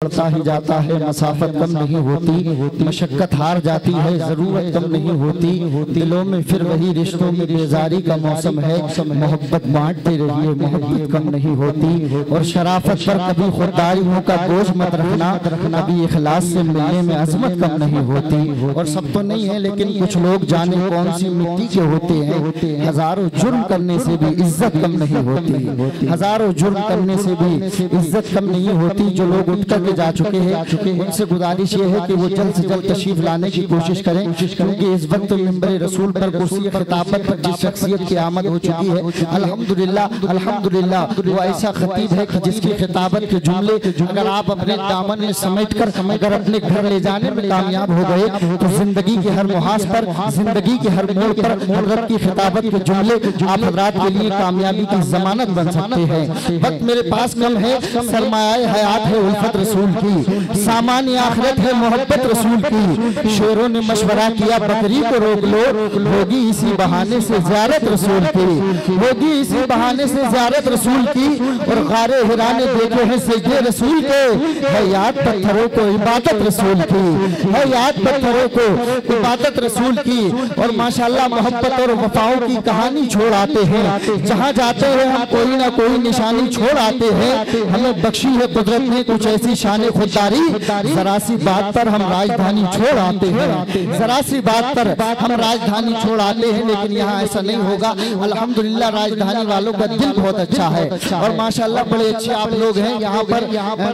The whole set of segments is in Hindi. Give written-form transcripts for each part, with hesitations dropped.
बढ़ता ही जाता है, मसाफत कम नहीं होती, मशक्कत हार जाती है, जरूरत कम नहीं होती, दिलों में फिर वही रिश्तों में बेजारी का मौसम है। मोहब्बत बांटते रहिए, मोहब्बत कम नहीं होती। और शराफत पर कभी खुददारियों का बोझ मत रखना, कभी इखलास से मिलने में अजमत कम नहीं होती। और सब तो नहीं है, लेकिन कुछ लोग जाने कौन सी मिट्टी के होते हैं। हजारों जुर्म करने से भी इज्जत कम नहीं होती, हजारों जुर्म करने से भी इज्जत कम नहीं होती। जो लोग उठ करके जा चुके हैं उनसे गुजारिश ये है कि वो जल्द से जल्द तशरीफ लाने की कोशिश करें, क्योंकि इस वक्त मिंबर रसूल पर कुर्सी खिताबत पर जिस शख्सियत की आमद हो चुकी है, अल्हम्दुलिल्लाह अल्हम्दुलिल्लाह, वो ऐसा खतीब है कि जिसकी खिताबत के जुमले अगर आप अपने दामन में समेट कर अगर अपने घर ले जाने में कामयाब हो गए तो जिंदगी के हर मुहाज पर, जिंदगी के हर मोड़ पर हज़रत की खिताबत के जुमले आप हज़रात के लिए कामयाबी की जमानत बन सकते हैं। वक्त मेरे पास कम है, सरमाए हयात है उल्फत रसूल की, सामान आखिरत है मोहब्बत रसूल की। शेरों ने मशवरा किया बकरी को रोक लो, होगी इसी बहाने से ज़ियारत रसूल की, होगी इसी बहाने से ज़ियारत रसूल की। और गारे हिरा ने देखे हैं सजदे रसूल के, है याद पत्थरों को इबादत रसूल की, है याद पत्थरों को इबादत रसूल की। और माशाल्लाह मोहब्बत और वफाओं की कहानी छोड़ आते हैं, जहाँ जाते हैं हम कोई ना कोई निशानी छोड़ आते हैं। हमें बख्शी है कुदरत ने कुछ ऐसी शान खुददारी, जरा सी बात पर हम राजधानी छोड़ आते हैं, जरा सी बात पर हम राजधानी छोड़ आते हैं। लेकिन यहाँ ऐसा नहीं होगा, अल्हम्दुलिल्लाह राजधानी वालों का दिल बहुत अच्छा है और माशाल्लाह बड़े अच्छे आप लोग हैं यहाँ पर।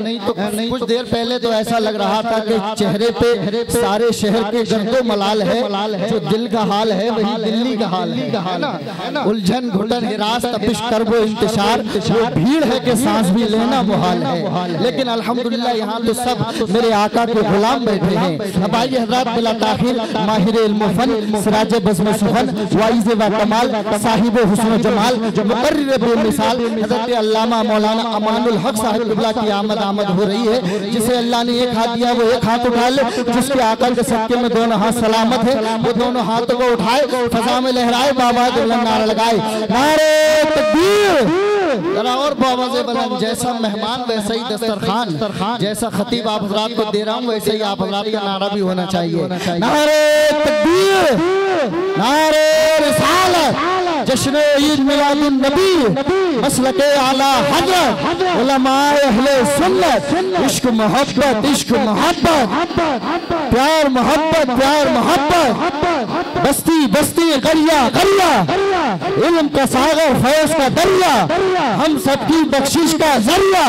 नहीं तो कुछ देर पहले तो ऐसा लग रहा था कि चेहरे पे सारे शहर के गर्दो मलाल है, जो दिल का हाल है वही दिल्ली का हाल है। उलझन घुटन हिरास तपिश करबो इंतशार, वो भीड़ है कि सांस भी लेना मुहाल है। लेकिन अल्हम्दुलिल्लाह यहाँ तो सब मेरे आका के गुलाम बैठे हैं। अब आइए हज़रात बिला ताखिर माहिर इल्म फन, सिराज बज़्म सुखन, वाइज़ व कमाल, साहिब हुस्न जमाल, मुकर्रिर बेमिसाल हज़रत अल्लामा मौलाना अमानुल हक साहिब क़िबला की आमद हो रही है। जिसे अल्लाह ने एक हाथ दिया वो एक हाथ उठा ले, जिसके आका के सदके में दोनों हाथ सलामत है वो दोनों हाथों को उठाए, फज़ा में लहराए, बाबा बुलंद नारा लगाए, नारे तकबीर। जरा और बाबा से बुलंद, जैसा मेहमान वैसा ही दस्तरखान, जैसा खतीब आप हज़रात को दे रहा हूँ वैसे ही आप हज़रात का नारा भी होना चाहिए। नारे तकबीर, नारे रिसालत, जश्न ईद मिलादुन नबी, मसलके आला हज़रत, उलमाए अहले सुन्नत, इश्क मोहब्बत, इश्क मोहब्बत, प्यार मोहब्बत, प्यार मोहब्बत, बस्ती बस्ती गरिया गरिया, इल्म का सागर फैज़ का दरिया, हम सबकी बख्शिश का जरिया,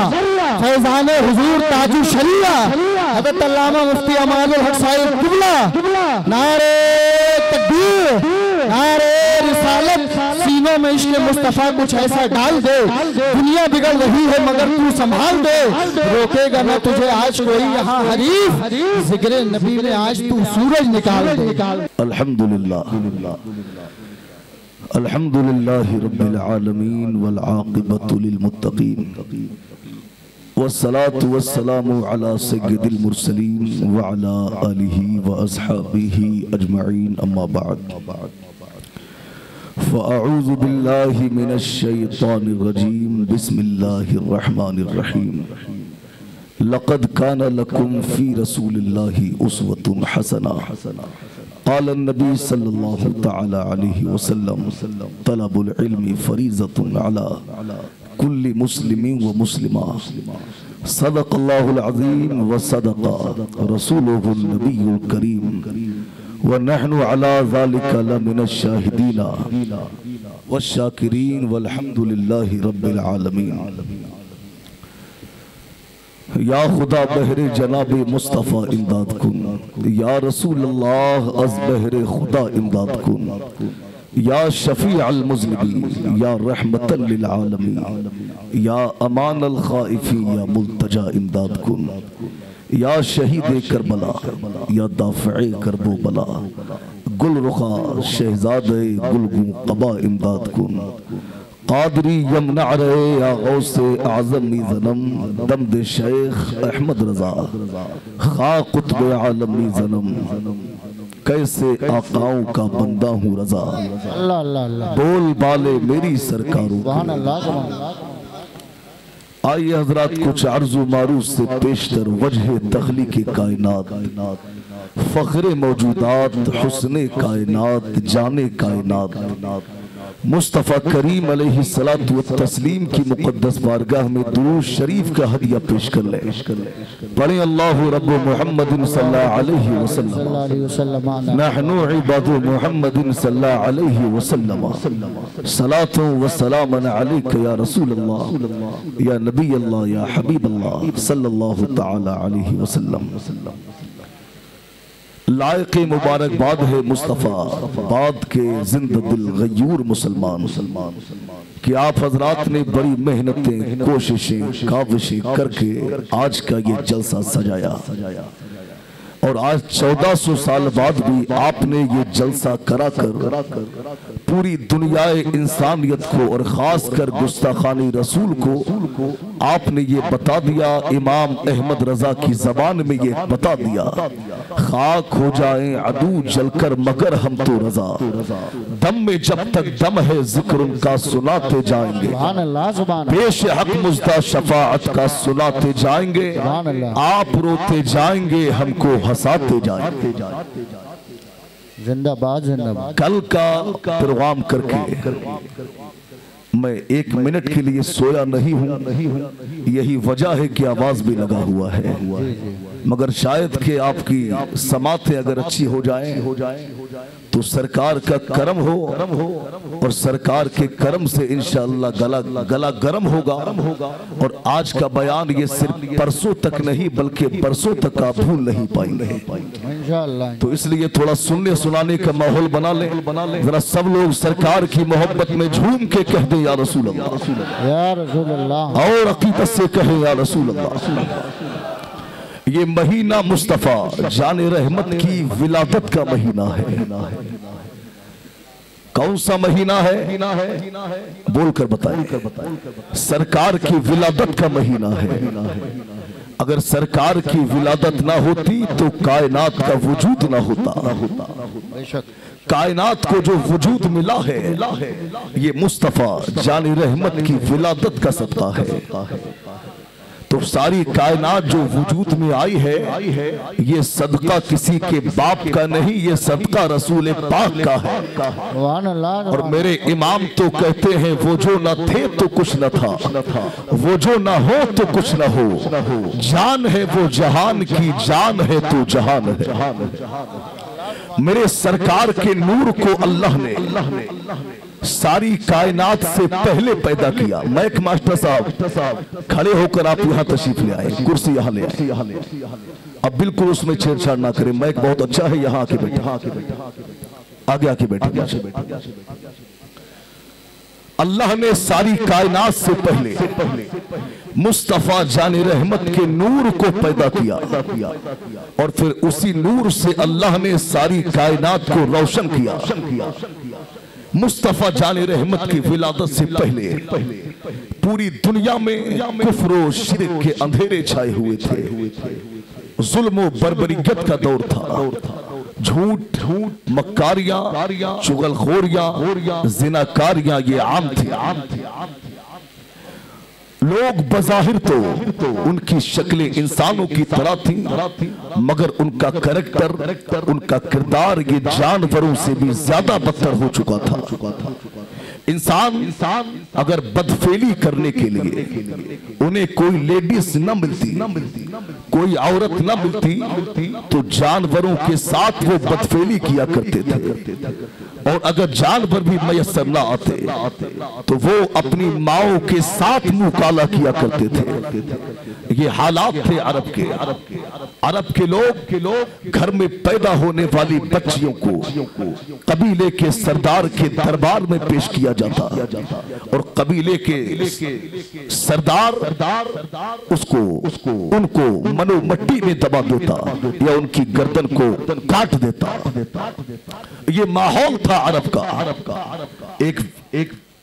फैज़ाने हुजूर ताजु शरिया, हज़रत अल्लामा मुफ्ती अमानुल हक साहिब क़िबला। नारे तकबीर, नारे रिसालत, सीनों में इश्क़ मुस्तफ़ा कुछ ऐसा डाल दे, दुनिया बिगड़ रही है मगर तू संभाल दे, रोकेगा न तुझे आज कोई यहाँ हरीफ, ज़िक्र नबी में आज तू सूरज निकाल दे। अल्हम्दुलिल्लाह अल्हम्दुलिल्लाहि रब्बिल आलमीन वल आक़िबतु लिल मुत्तक़ीन वस्सलातु वस्सलामु अला सय्यिदिल मुरसलीन व अला आलिहि व अस्हाबिहि अजमईन, अम्मा बाद। फ़अऊज़ु बिल्लाहि मिनश शैतानिर रजीम, बिस्मिल्लाहिर रहमानिर रहीम। लक़द काना लकुम फ़ी रसूलिल्लाहि उस्वतुन हसना, क़ाल नबी सल्लल्लाहु तआला अलैहि वसल्लम, तलबुल इल्मी फ़रीज़तुन अला कुल्ली मुस्लिमिन व मुस्लिमा, सदक़ल्लाहुल अज़ीम व सदक़ रसूलुहुन नबियुल करीम, व नहनु अला ज़ालिका लमिनश शाहिदीना वश्शाकिरीन वल्हम्दुलिल्लाहि रब्बिल आलमीन। या खुदा बहरे जनाबे मुस्तफ़ा इमदाद कुन, या रसूल अल्लाह अज़ बहरे खुदा इमदाद कुन, या शफ़ी अल मुज़निबीन, या रहमतल लिल आलमीन, या अमान अल ख़ाइफ़ीन, या मुल्तजा इमदाद कुन, या शहीद करबला, या दाफ़े करबो बला, गुल रुखा शहज़ादे गुलगू क़बा इमदाद कुन, कादरी यमना रहे या गौसे आज़मी ज़नम, दमद शेख अहमद रज़ा, खा कुतुब आलमी ज़नम, कैसे आकाओं का बंदा हूँ रज़ा, बोल बाले मेरी सरकारों। आइए हजरात कुछ अर्जु मारूफ से पेशतर वजह तख्लीक कायनात, फख्र मौजूदात, हुस्न कायनात, जाने कायनात मुस्तफ़ा करीम अलैहिस्सलातु वत्तस्लीम की मुक़द्दस बारगाह में दुरूद शरीफ का हदिया पेश कर ले। पढ़े अल्लाहु रब्बु मुहम्मदिन सल्लल्लाहु अलैहि वसल्लम, नहनु इबादु मुहम्मदिन सल्लल्लाहु अलैहि वसल्लम, सलातु व सलामन अलैका या रसूल अल्लाह या नबी अल्लाह या हबीब अल्लाह सल्लल्लाहु तआला अलैहि वसल्लम। लायक मुबारकबाद है मुस्तफ़ा बाद के जिंदा दिल गयूर मुसलमान कि आप हजरात ने बड़ी मेहनतें, कोशिशें, काविशें करके आज का ये जलसा सजाया और आज 1400 साल बाद भी आपने ये जलसा कराकर पूरी दुनिया इंसानियत को और खास कर गुस्ताखानी रसूल को आपने ये बता दिया, इमाम अहमद रजा की जबान में ये बता दिया, खाक हो जाएं अदू जलकर मगर हम तो रजा, दम में जब तक दम है जिक्र उनका सुनाते जाएंगे, पेश हक मुज्दा शफाअत का सुनाते जाएंगे, आप रोते जाएंगे हमको हंसाते जाएंगे। जिंदाबाद जिंदाबाद। कल का प्रोग्राम करके मैं 1 मिनट के लिए सोया नहीं हूँ, यही वजह है कि आवाज भी लगा हुआ है, मगर शायद कि आपकी समातें अगर अच्छी हो जाए तो सरकार का करम हो और सरकार के करम से इंशाअल्लाह गला गर्म होगा और आज का बयान ये सिर्फ परसों तक नहीं बल्कि बरसों तक आप भूल नहीं पाएंगे इंशाअल्लाह। तो इसलिए थोड़ा सुनने सुनाने का माहौल बना ले, जरा सब लोग सरकार की मोहब्बत में झूम के कह दे या रसूल अल्लाह, या रसूल अल्लाह, और अकीदत से कहे या रसूल अल्लाह। ये महीना मुस्तफ़ा जाने रहमत की विलादत का महीना है। कौन सा महीना है? बोलकर बताएं। सरकार की विलादत का महीना है। अगर सरकार की विलादत ना होती तो कायनात का वजूद ना होता। कायनात को जो वजूद मिला है ये मुस्तफ़ा जाने रहमत की विलादत का सदका है। तो सारी कायनात जो वजूद में आई है ये सदका किसी के बाप का नहीं, ये सदका रसूल पाक का है। और मेरे इमाम तो कहते हैं वो जो न थे तो कुछ न था, वो जो न हो तो कुछ न हो, जान है वो जहान की जान है तो जहान है। मेरे सरकार के नूर को अल्लाह ने सारी कायनात से पहले पैदा किया। मैक मास्टर साहब खड़े होकर आप यहाँ तशरीफ ले आए, कुर्सी यहाँ ले आए, अब बिल्कुल उसमें छेड़छाड़ ना करें। मैक बहुत अच्छा है, यहाँ आके बैठे, आगे आके बैठे। अल्लाह ने सारी कायनात से पहले मुस्तफ़ा जाने रहमत के नूर को पैदा किया और फिर उसी नूर से अल्लाह ने सारी कायनात को रोशन किया। मुस्तफ़ा जाने रहमत की विलादत से पहले पूरी दुनिया में कुफ्र शिरक के अंधेरे छाए हुए थे, जुल्म बर्बरियत का दौर था, झूठ मक्कारियां चुगलखोरियां जिनाकारियां ये आम थी। लोग बज़ाहिर तो उनकी शक्लें इंसानों की तरह थी मगर उनका कैरेक्टर, उनका किरदार ये जानवरों से भी ज्यादा बदतर हो चुका था। इंसान अगर बदफेली करने के लिए उन्हें कोई लेडीज न मिलती, कोई औरत न मिलती तो जानवरों के साथ वो बदफेली किया करते थे और अगर जानवर भी मैसर न आते तो वो अपनी माओ के साथ मुंह काला किया करते थे। ये हालात थे अरब के। अरब के लोग घर में पैदा होने वाली बच्चियों को कबीले के सरदार के दरबार में पेश किया जाता और कबीले के सरदार उनको मनो मट्टी में दबा देता या उनकी गर्दन को काट देता। ये माहौल था अरब का।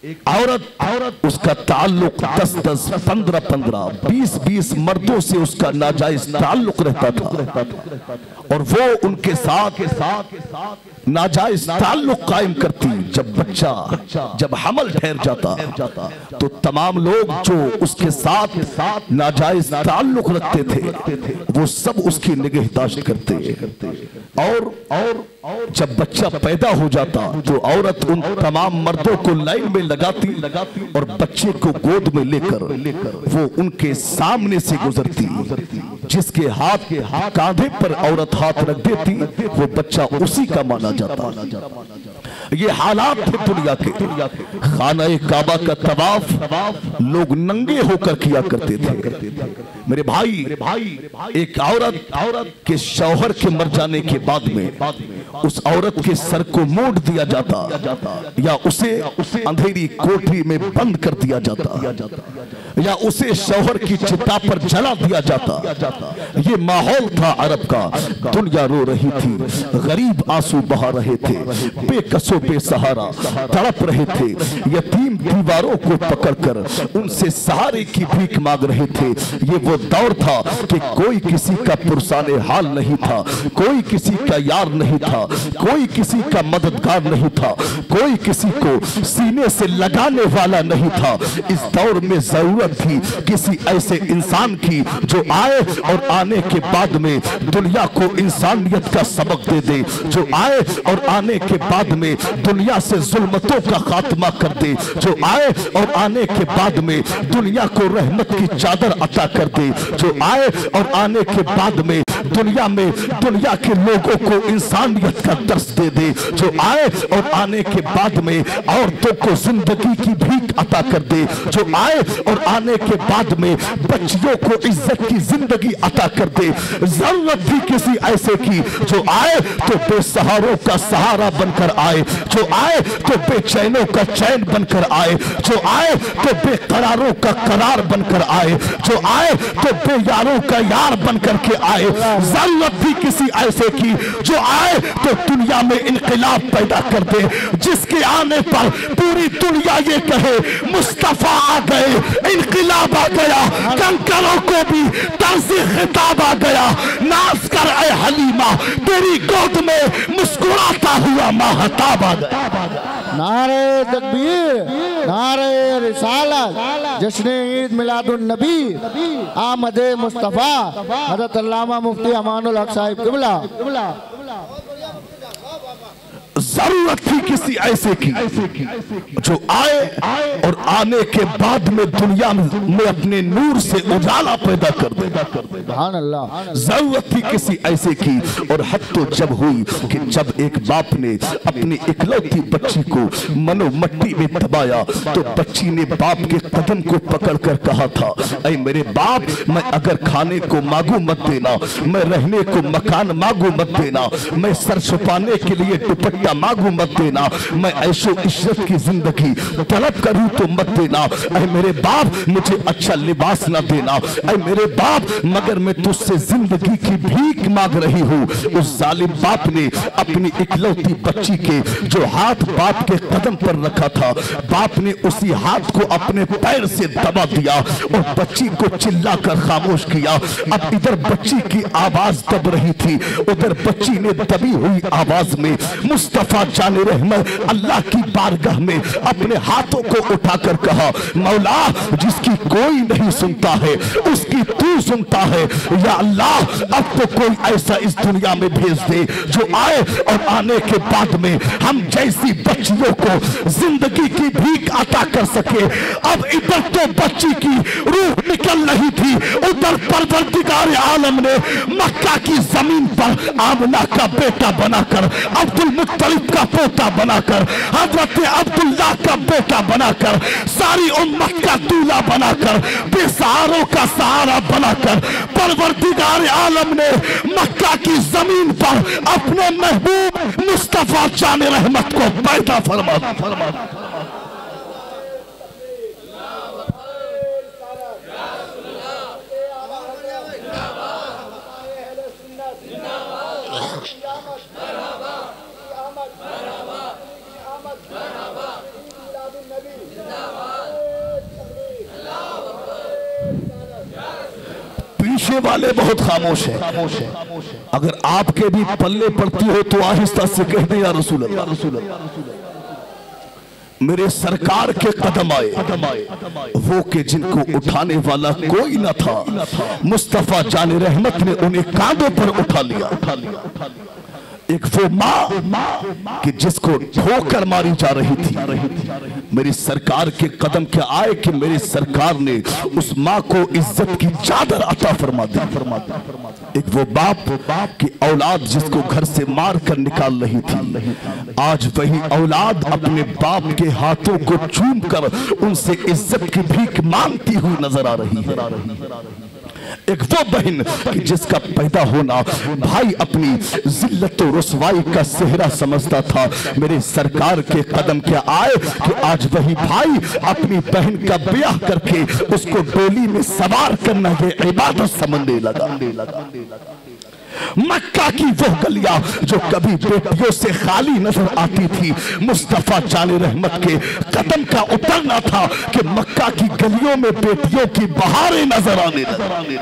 औरत उसका ताल्लुक 10-10, 15-15, 20-20 मर्दों से उसका नाजायज ताल्लुक रहता था और वो उनके साथ नाजायज ताल्लुक कायम करती। जब बच्चा जब हमल ठहर जाता तो तमाम लोग जो उसके साथ नाजायज ताल्लुक रखते थे वो सब उसकी निगहदाश्त करते और जब बच्चा पैदा हो जाता तो औरत उन तमाम मर्दों को लाइन में लगाती और बच्चे को गोद में लेकर वो उनके सामने से गुजरती। जिसके हाथ के कांधे पर औरत हाथ रख देती वो बच्चा उसी का माना जाता। ये हालात थे दुनिया के। खाना-ए काबा का तवाफ लोग नंगे होकर किया करते थे। मेरे भाई एक औरत के शौहर के मर जाने के बाद में उस औरत के सर को मोड़ दिया जाता या उसे अंधेरी कोठरी में बंद कर दिया जाता या उसे शौहर की चिता पर जला दिया जाता। ये माहौल था अरब का। दुनिया रो रही थी, गरीब आंसू बहा रहे थे, बेकसो बेसहारा तड़प रहे थे, यतीम दीवारों को पकड़कर उनसे सहारे की भीख मांग रहे थे। ये वो दौर था कि कोई किसी का पुरसाने हाल नहीं था, कोई किसी का यार नहीं था, कोई किसी का मददगार नहीं था, कोई किसी को सीने से लगाने वाला नहीं था। इस दौर में जरूरत थी किसी ऐसे इंसान की जो आए और आने के बाद में दुनिया को इंसानियत का सबक दे दे, जो आए और आने के बाद में दुनिया से जुल्मतों का खात्मा कर दे, जो आए और आने के बाद में दुनिया को रहमत की चादर अता कर दे, जो आए और आने के बाद में दुनिया के लोगों को इंसानियत का दर्स दे दे, जो आए और आने के बाद में औरतों को जिंदगी की भीख अता कर दे, जो आए और आने के बाद में बच्चियों को इज्जत की जिंदगी अता कर दे। जरूरत थी किसी ऐसे की जो आए तो बेसहारों का सहारा बनकर आए, जो आए तो बेचैनों का चैन बनकर आए, जो आए तो बेकरारों का करार बनकर आए, जो आए तो बेयारों का यार बनकर के आए। जरूरत थी किसी ऐसे की जो आए तो दुनिया में इनकलाब पैदा कर दे, जिसके आने पर पूरी दुनिया ये कहे मुस्तफा आ गए, इनकलाब आ गया, कंकरों को भी तर्ज़े खिताब आ गया। नाज़ कर ऐ हलीमा, तेरी गोद में मुस्कुराता हुआ महताब आ गया। नारे तकबीर, नारे रिसालत, जश्न ईद मिलादुन नबी, आमदे मुस्तफा, हज़रत अल्लामा मुफ्ती अमानुल हक साहिब क़िबला। जरूरत थी किसी ऐसे की जो आए और आने के बाद में दुनिया में अपने नूर से उजाला पैदा कर दे। जरूरत थी किसी ऐसे की। और हद तो जब हुई कि जब एक बाप ने अपनी इकलौती बच्ची को मनो मट्टी में दबाया तो बच्ची ने बाप के कदम को पकड़कर कहा था, ऐ मेरे बाप, मैं अगर खाने को मांगू मत देना, मैं रहने को मकान मांगू मत देना, मैं सर छुपाने के लिए दुपट्टा मांगू मत देना, मैं ऐशो इश्रत की जिंदगी तलब करूं तो मत देना। ऐ मेरे बाप, मुझे अच्छा लिबास ना देना। ऐ मेरे बाप, मगर मैं तुझसे जिंदगी की भीख मांग रही हूँ। उस जालिम बाप ने अपनी इकलौती बच्ची के जो हाथ बाप के कदम पर रखा था, बाप ने उसी हाथ को अपने पैर से दबा दिया और बच्ची को चिल्लाकर खामोश किया। अब इधर बच्ची की आवाज दब रही थी, उधर बच्ची ने दबी हुई आवाज में मुस्तफा जाने रहमत अल्लाह की बारगाह में अपने हाथों को उठाकर कहा, मौला, जिसकी कोई नहीं सुनता है उसकी तू सुनता है। या अल्लाह, अब तो कोई ऐसा इस दुनिया में भेज दे जो आए और आने के बाद में हम जैसी बच्चियों को जिंदगी की भीख अता कर सके। अब इधर तो बच्ची की रूह निकल रही थी, उधर परवरदिगार आलम ने मक्का की जमीन पर आमना का बेटा बनाकर, अब्दुल मुत्तलिब का पोता बनाकर, हजरत अब्दुल्लाह का बेटा बनाकर, सारी उम्मत का दूल्हा बनाकर, बेसहारों का सहारा बनाकर परवरदिगार आलम ने मक्का की जमीन पर अपने महबूब मुस्तफा जाने रहमत को पैदा फरमा। पीछे वाले बहुत खामोश हैं। अगर आपके भी पल्ले पड़ती हो तो आहिस्ता से कह दे या रसूल अल्लाह, मेरे सरकार के कदम आए वो के जिनको उठाने वाला कोई न था, मुस्तफा जान रहमत ने उन्हें कांधों पर उठा लिया। एक वो माँ कि जिसको ठोकर मारी जा रही थी, मेरी सरकार के कदम क्या आए कि मेरी सरकार ने उस माँ को इज्जत की चादर अता फरमा दी। एक वो बाप की औलाद जिसको घर से मार कर निकाल रही थी, आज वही औलाद अपने बाप के हाथों को चूम कर उनसे इज्जत की भीख मांगती हुई नजर आ रही है। एक वो बहन कि जिसका पैदा होना भाई अपनी जिल्लत और रुसवाई का सेहरा समझता था, मेरे सरकार के कदम क्या आए कि आज वही भाई अपनी बहन का ब्याह करके उसको डोली में सवार करना ये इबादत समझने लगा। मक्का की वो गलियां जो कभी बेटियों से खाली नजर आती थी, मुस्तफा जाने रहमत के कदम का उतरना था कि मक्का की गलियों में बेटियों की बहारें नजर आने लगी।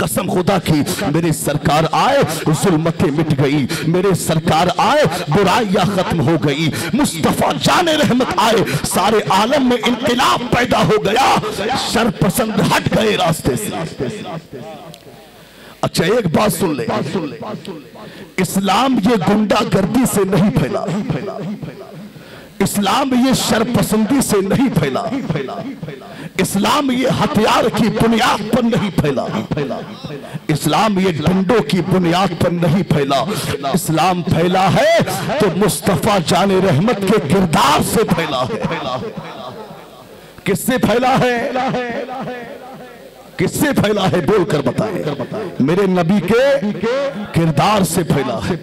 कसम खुदा की मेरी सरकार आए जुल्मतें मिट गई, मेरे सरकार आए बुराइयां खत्म हो गई, मुस्तफा जाने रहमत आए सारे आलम में इनकलाब पैदा हो गया, शर पसंद हट गए रास्ते से। अच्छा एक बात सुन ले, इस्लाम ये गुंडागर्दी से नहीं फैला, इस्लाम ये शरपसंदी से नहीं फैला, इस्लाम ये हथियार की बुनियाद पर नहीं फैला, इस्लाम ये डंडों की बुनियाद पर नहीं फैला। इस्लाम फैला है तो मुस्तफा जाने रहमत के किरदार से फैला है। किससे फैला है? किससे फैला है? बोलकर बताएं। मेरे नबी के किरदार से फैला है।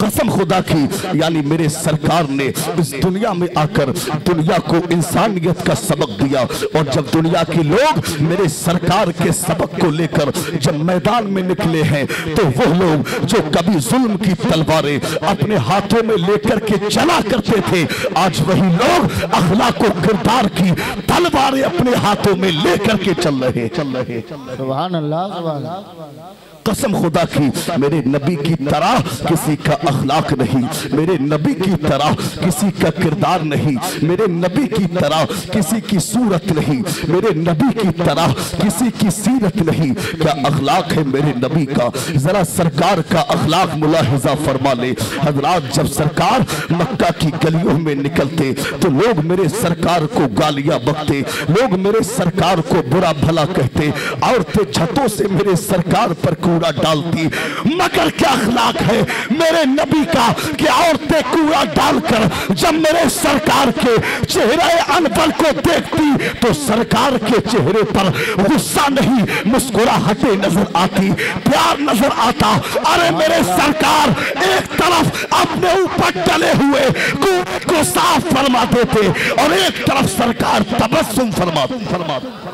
कसम खुदा की, यानी मेरे सरकार ने इस दुनिया में आकर दुनिया को इंसानियत का सबक दिया, और जब दुनिया के लोग मेरे सरकार के सबक को लेकर जब मैदान में निकले हैं तो वो लोग जो कभी जुल्म की तलवारें अपने हाथों में लेकर के चला करते थे, आज वही लोग अखलाक और किरदार की तलवारें अपने हाथों में लेकर के चल रहे। सुभान अल्लाह, सुभान अल्लाह। कसम खुदा की मेरे नबी की तरह किसी का अखलाक नहीं, मेरे नबी की तरह किसी का किरदार नहीं, मेरे नबी की तरह किसी की सूरत नहीं, मेरे नबी की तरह किसी की सीरत नहीं। क्या अखलाक है मेरे नबी का? जरा सरकार का अखलाक मुलाहिजा फरमा ले। हजरात, जब सरकार मक्का की गलियों में निकलते तो लोग मेरे सरकार को गालियां बकते, लोग मेरे सरकार को बुरा भला कहते, औरतें छतों से मेरे सरकार पर कूड़ा डालती। मगर क्या अखलाक है मेरे नबी का कि औरतें कूड़ा डालकर जब मेरे सरकार के चेहरे अनवर को देखती तो सरकार के चेहरे पर गुस्सा नहीं, मुस्कुराहटें नजर आती, प्यार नजर आता। अरे मेरे सरकार एक तरफ अपने ऊपर डले हुए कूड़े को साफ फरमा देते और एक तरफ सरकार तबस्सुम फरमाती।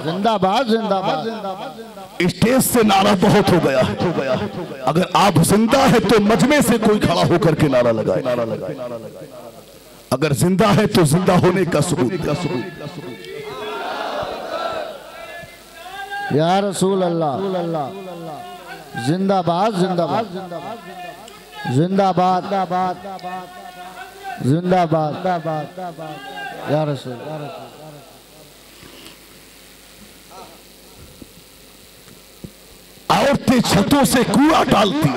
जिंदाबाद, जिंदाबाद, जिंदाबाद। स्टेज से नारा बहुत हो गया। अगर आप जिंदा है तो मजमे से कोई खड़ा होकर के नारा लगाए। अगर जिंदा है तो जिंदा होने का सबूत। या रसूल अल्लाह, जिंदाबाद, जिंदाबाद, जिंदाबाद, जिंदाबाद, या रसूल। औरतें छतों से कूड़ा डालती,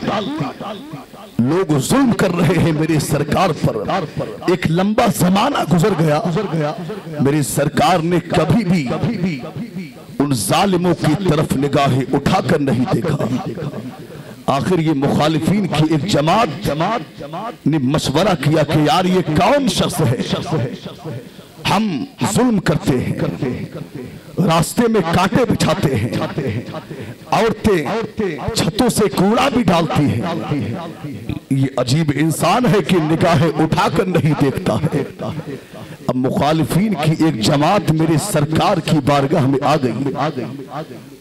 लोग जुल्म कर रहे हैं मेरी सरकार पर। एक लंबा जमाना गुजर गया, मेरी सरकार ने कभी भी उन जालिमों की तरफ निगाहें उठाकर नहीं देखा। आखिर ये मुखालिफीन की एक जमात ने मशवरा किया कि यार ये कौन शख्स है, हम जुल्म करते हैं, रास्ते में कांटे बिछाते हैं, औरतें छतों से कूड़ा भी डालती हैं, ये अजीब इंसान है कि निगाहें उठाकर नहीं देखता है। अब मुखालिफीन की एक जमात मेरे सरकार की बारगाह में आ गई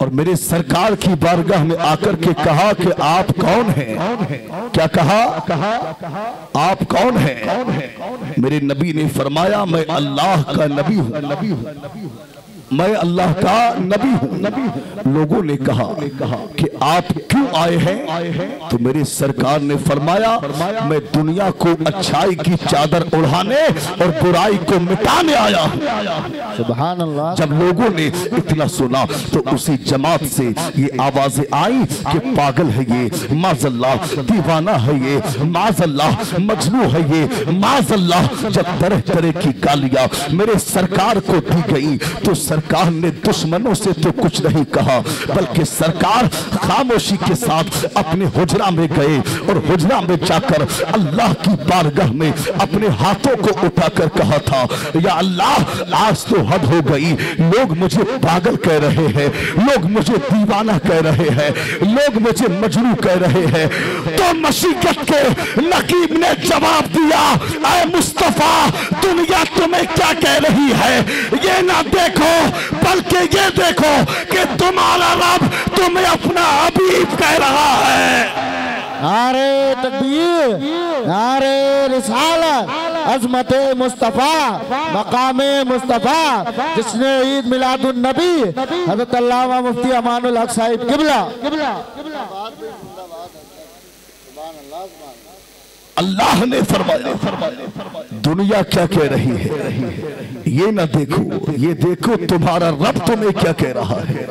और मेरे सरकार की बारगाह में आकर के कहा कि आप कौन हैं? क्या कहा? आप कौन हैं? मेरे नबी ने फरमाया मैं अल्लाह का नबी हूं। मैं अल्लाह का नबी हूँ। लोगों ने कहा कि आप क्यों आए हैं? तो मेरे सरकार ने फरमाया मैं दुनिया को अच्छाई की चादर ओढ़ाने और बुराई को मिटाने आया हूँ। सुभान अल्लाह। जब लोगों ने इतना सुना तो उसी जमात से ये आवाजें आई कि पागल है ये, माज़ल्लाह, दीवाना है ये, माज़ल्लाह, मजनू है ये, माज़ल्लाह। जब तरह तरह की गालियां मेरे सरकार को दी गई तो सरकार ने दुश्मनों से तो कुछ नहीं कहा, बल्कि सरकार खामोशी के साथ अपने हुजरा में गए और हुजरा में जाकर अल्लाह की बारगाह में अपने हाथों को उठाकर कहा था, या अल्लाह आज तो हद हो गई, लोग मुझे पागल कह रहे हैं, लोग मुझे दीवाना कह रहे हैं, लोग मुझे मजनू कह रहे हैं। तो मशीकत के नकीब ने जवाब दिया, ऐ मुस्तफा, दुनिया तुम्हें क्या कह रही है ये ना देखो, बल्कि ये देखो कि तुम्हारा रब तुम्हें अपना हबीब कह रहा है। नारे तकबीर, नारे रिसालत, अज़मते मुस्तफ़ा, मकामे मुस्तफ़ा। जिसने ईद मिलादुन नबी हज़रत अल्लामा मुफ्ती अमानुल हक साहिब किबला अल्लाह ने फरमाया दुनिया क्या कह रही है ये ना देखो, ये देखो तुम्हारा रब तुम्हें क्या कह रहा है।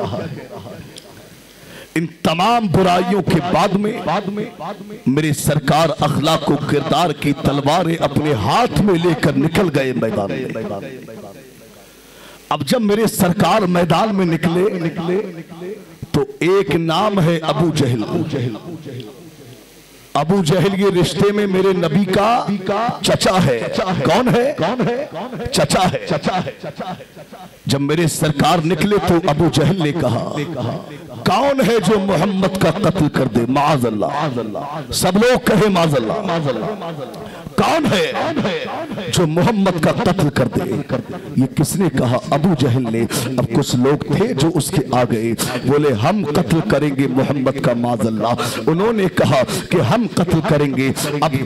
इन तमाम बुराइयों के बाद में मेरे सरकार अखलाक और किरदार की तलवारें अपने हाथ में लेकर निकल गए मैदान में। अब जब मेरे सरकार मैदान में निकले तो एक नाम है अबू जहल। अबू जहल ये रिश्ते में मेरे नबी का चचा है। कौन है? चचा है। जब मेरे सरकार निकले तो अबू जहल ने कहा, कौन है जो मोहम्मद का कत्ल कर दे? माज़अल्लाह। सब लोग कहे माज़अल्लाह। कौन है जो मोहम्मद का कत्ल कर दे? ये किसने कहा? अबू जहल ने। अब कुछ लोग थे जो उसके आ गए, बोले हम कत्ल करेंगे मोहम्मद का, माज़अल्लाह। उन्होंने कहा कि हम कत्ल करेंगे।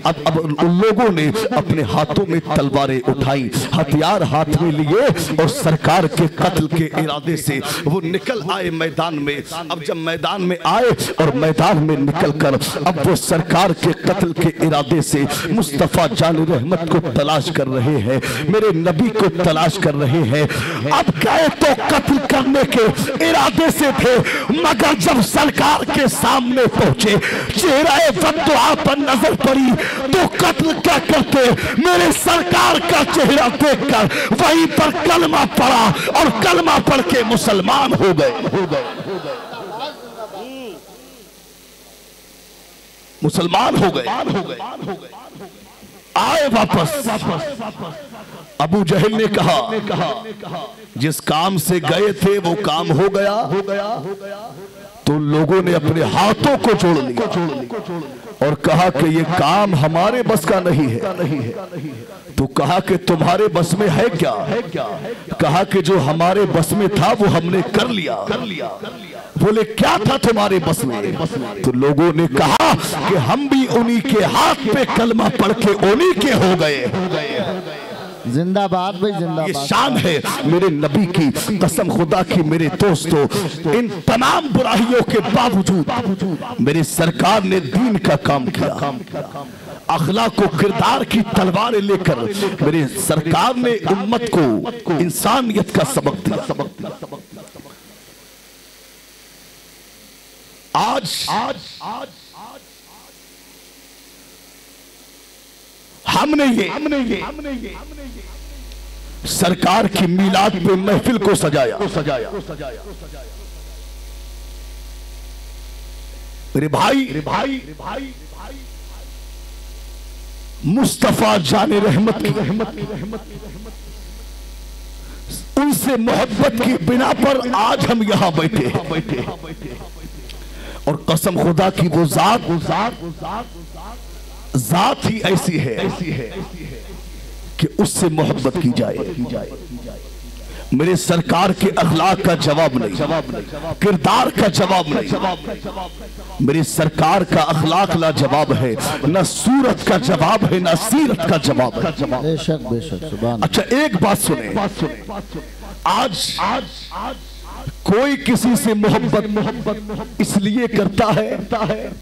अब उन लोगों ने अपने हाथों में तलवारें उठाई, हथियार हाथ में लिए और सरकार के कत्ल के इरादे से वो निकल आए मैदान में। अब जब मैदान में आए और मैदान में निकलकर अब वो सरकार के कत्ल के इरादे से मुस्तफा जान रहमत को तलाश कर रहे हैं, मेरे नबी को तलाश कर रहे हैं। अब गए तो कत्ल करने के इरादे से थे, मगर जब सरकार के सामने पहुंचे, चेहरा बद्दुआ पर नजर पड़ी तो कत्ल क्या करते? मेरे सरकार का चेहरा देखकर वहीं पर कलमा पड़ा और कलमा पढ़ के मुसलमान हो गए। मुसलमान हो गए। आए वापस। अबू जहल ने कहा जिस काम से गए थे वो काम हो गया। तो लोगों ने अपने हाथों को जोड़ लिया और कहा कि ये काम हमारे बस का नहीं है। तो कहा कि तुम्हारे बस में है क्या? कहा कि जो हमारे बस में था वो हमने कर लिया। बोले क्या था तुम्हारे बस में? तो लोगों ने कहा कि हम भी उन्हीं के हाथ पे कलमा पढ़ के उन्हीं के हो गए। जिंदाबाद भाई, जिंदाबाद। ये शान है मेरे नबी की, कसम खुदा की मेरे दोस्तों। इन तमाम बुराइयों के बावजूद मेरे सरकार ने दीन का काम किया। अखलाक को किरदार की तलवारें लेकर मेरे सरकार ने उम्मत को इंसानियत का सबक दिया। आज हमने ये सरकार की मीलाद पे महफिल को सजाया। मेरे भाई मुस्तफा जाने रहमत की उनसे मोहब्बत की बिना पर आज हम यहां बैठे हैं। और कसम खुदा की वो जात ही ऐसी है कि उससे मोहब्बत की जाए। मेरे सरकार के अखलाक का जवाब नहीं, किरदार का जवाब नहीं। मेरी सरकार का अखलाक ला जवाब है, न सूरत का जवाब है, न सीरत का जवाब है। बेशक बेशक। सुभान। अच्छा एक बात सुने, आज कोई किसी से मोहब्बत इसलिए करता है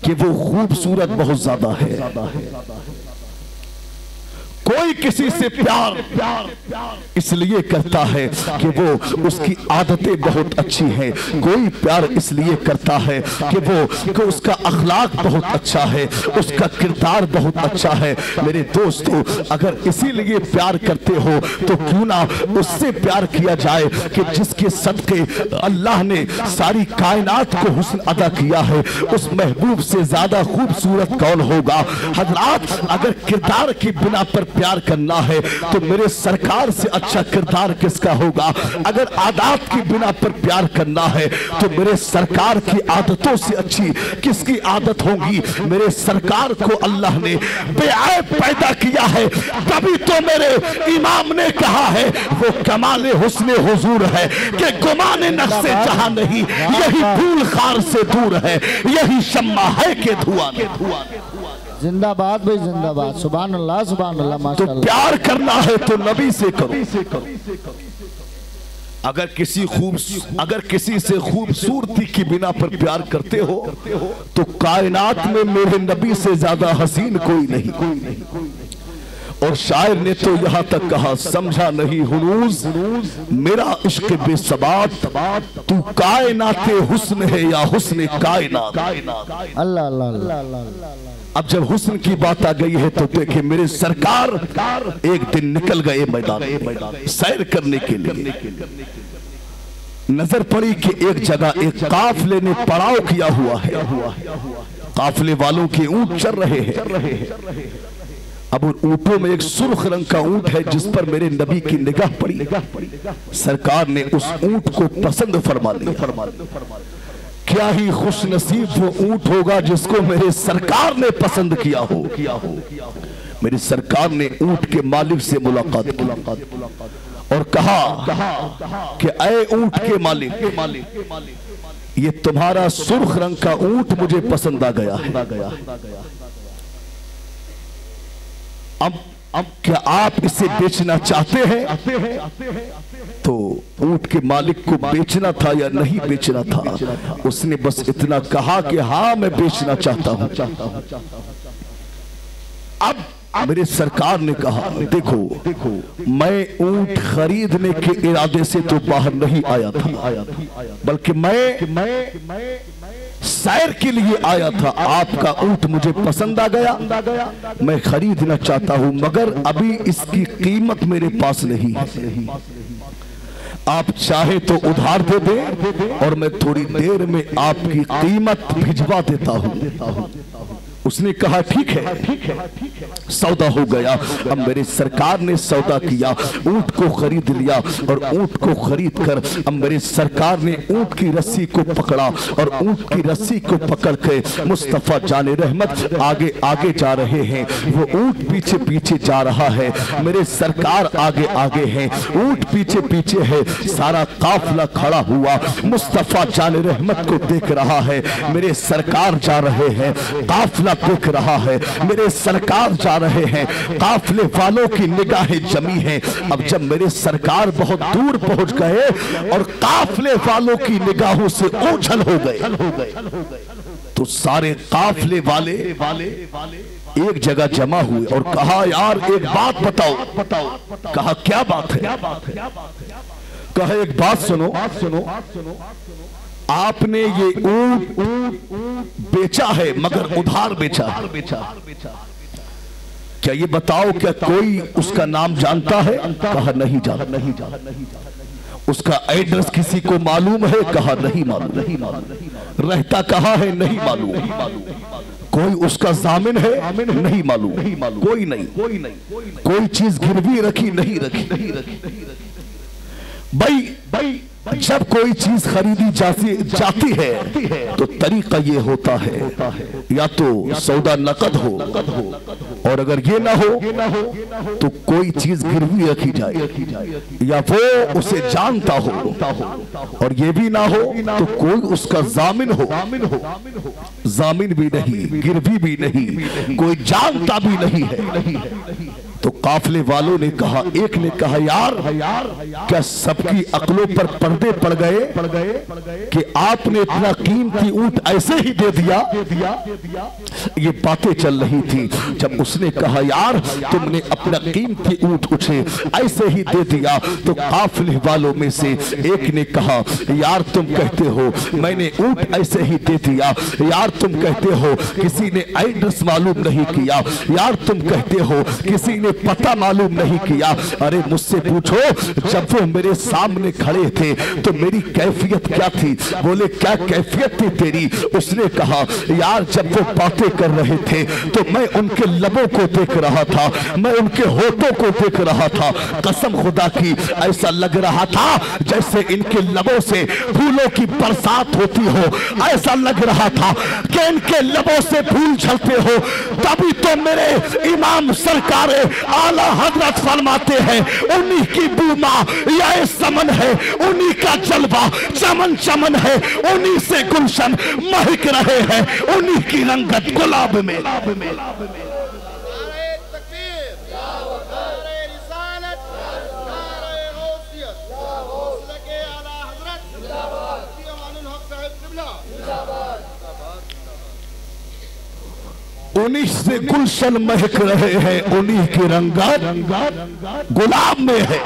कि वो खूबसूरत बहुत ज्यादा है। कोई किसी से प्यार इसलिए करता है कि वो उसकी आदतें बहुत अच्छी हैं। कोई प्यार इसलिए करता है कि उसका अखलाक बहुत अच्छा है, उसका किरदार बहुत अच्छा है। मेरे दोस्तों, अगर इसीलिए प्यार करते हो तो क्यों ना उससे प्यार किया जाए कि जिसके सदके अल्लाह ने सारी कायनात को हुस्न अदा किया है। उस महबूब से ज्यादा खूबसूरत कौन होगा? हजरात, अगर किरदार की बिना पर प्यार करना है तो मेरे सरकार से अच्छा किरदार किसका होगा? अगर आदत की बिना पर प्यार करना है तो मेरे सरकार की आदतों से अच्छी किसकी आदत होगी? मेरे सरकार को अल्लाह ने बेऐब पैदा किया है, तभी तो मेरे इमाम ने कहा है वो कमाले हुस्ने हुजूर है कि गुमाने नक्शे जहां नहीं, यही फूल खार से दूर है, यही शम्मा है कि धुआं। जिंदाबाद भाई जिंदाबाद, सुभान अल्लाह सुभान अल्लाह, माशाअल्लाह। तो प्यार करना है तो नबी से करो। अगर किसी से खूबसूरती की बिना पर प्यार करते हो तो कायनात में मेरे नबी से ज्यादा हसीन कोई नहीं। और शायर ने तो यहां तक कहा, समझा नहीं हुनूज मेरा इश्क बेसबात, तू कायनाते हुस्न है या हुस्न कायनात। अल्लाह अल्लाह अल्लाह। अब जब हुस्न की बात आ गई है तो देखे मेरे सरकार एक दिन निकल गए मैदान सैर करने के लिए। नजर पड़ी कि एक जगह एक काफले ने पड़ाव किया हुआ है। काफले वालों के ऊंट चल रहे हैं। अब उन ऊंटों में एक सुर्ख रंग का ऊंट है जिस पर मेरे नबी की निगाह पड़ी। सरकार ने उस ऊंट को पसंद फरमा लिया। क्या ही खुश नसीब वो ऊंट होगा जिसको मेरे सरकार ने पसंद किया हो। मेरी सरकार ने ऊंट के मालिक से मुलाकात की और कहा कि ऐ ऊंट के मालिक, ये तुम्हारा सुर्ख रंग का ऊंट मुझे पसंद आ गया है। अब क्या आप इसे बेचना चाहते हैं? तो ऊंट के मालिक को बेचना था या नहीं बेचना था? उसने बस इतना कहा कि हाँ मैं बेचना चाहता हूं। अब मेरे सरकार ने कहा, देखो मैं ऊंट खरीदने के इरादे से तो बाहर नहीं आया था, बल्कि मैं सैर के लिए आया था। आपका ऊंट मुझे पसंद आ गया, मैं खरीदना चाहता हूं, मगर अभी इसकी कीमत मेरे पास नहीं है। आप चाहे तो उधार दे दें और मैं थोड़ी देर में आपकी कीमत भिजवा देता हूं। उसने कहा ठीक है। सौदा हो गया। अब मेरे सरकार ने सौदा किया, ऊंट को खरीद लिया और ऊंट को खरीद कर अब मेरे सरकार ने ऊंट की रस्सी को पकड़ा और ऊंट की रस्सी को पकड़ के मुस्तफा जाने रहमत आगे आगे जा रहे हैं। वो ऊंट पीछे पीछे जा रहा है, मेरे सरकार आगे आगे हैं, ऊंट पीछे पीछे है। सारा काफिला खड़ा हुआ मुस्तफा जाने रहमत को देख रहा है। मेरे सरकार जा रहे हैं, काफिला देख रहा है, मेरे सरकार जा रहे हैं, काफिले वालों की निगाहें जमी हैं। अब जब मेरे सरकार बहुत दूर पहुंच गए और काफिले वालों की निगाहों से ओझल हो गए तो सारे काफिले वाले एक जगह जमा हुए और कहा, यार एक बात बताओ। कहा क्या बात है? कहा एक बात सुनो, आपने ये ऊंट बेचा है मगर उधार बेचा है। क्या ये बताओ क्या कोई उसका नाम जानता है? कहा नहीं जानता। उसका एड्रेस किसी को मालूम है? कहा नहीं मालूम। रहता कहाँ है? नहीं मालूम। कोई उसका जामिन है? नहीं मालूम। कोई नहीं। कोई चीज गिरवी रखी? नहीं रखी। भाई जब कोई चीज खरीदी जाती है तो तरीका ये होता है, या तो सौदा नकद हो और अगर ये ना हो तो कोई चीज गिरवी रखी जाए, या वो उसे जानता हो और ये भी ना हो तो कोई उसका जामिन हो। जामिन भी नहीं, गिरवी भी नहीं, कोई जानता भी नहीं है तो काफिले वालों ने कहा, एक ने कहा यार क्या सबकी अक्लों पर पर्दे पड़ गए कि आपने इतना कीमती ऊंट ऐसे ही दे दिया। ये बातें चल रही थी। जब उसने कहा यार तुमने अपना कीमती ऊंट उसे ऐसे ही दे दिया, तो काफिले वालों में से एक ने कहा यार तुम कहते हो मैंने ऊंट ऐसे ही दे दिया, यार तुम कहते हो किसी ने एड्रेस मालूम नहीं किया, यार तुम कहते हो किसी ने पता मालूम नहीं किया। अरे मुझसे पूछो जब वो मेरे सामने खड़े थे तो मेरी कैफियत क्या थी? बोले क्या कैफियत थी तेरी? उसने कहा यार जब वो बातें कर रहे थे तो मैं उनके लबों को देख रहा था, मैं उनके होठों को देख रहा था। कसम खुदा की ऐसा लग रहा था जैसे इनके लबों से फूलों की बरसात होती हो, ऐसा लग रहा था कि इनके लबों से फूल झलते हो। तभी तो मेरे इमाम सरकार आला हजरत फरमाते हैं उन्हीं की बूमा या समन है, उन्हीं का जलवा चमन चमन है, उन्हीं से गुलशन महक रहे हैं, उन्हीं की रंगत गुलाब में। उन्हीं से गुलशन महक रहे हैं, उन्हीं की रंगत गुलाब में है।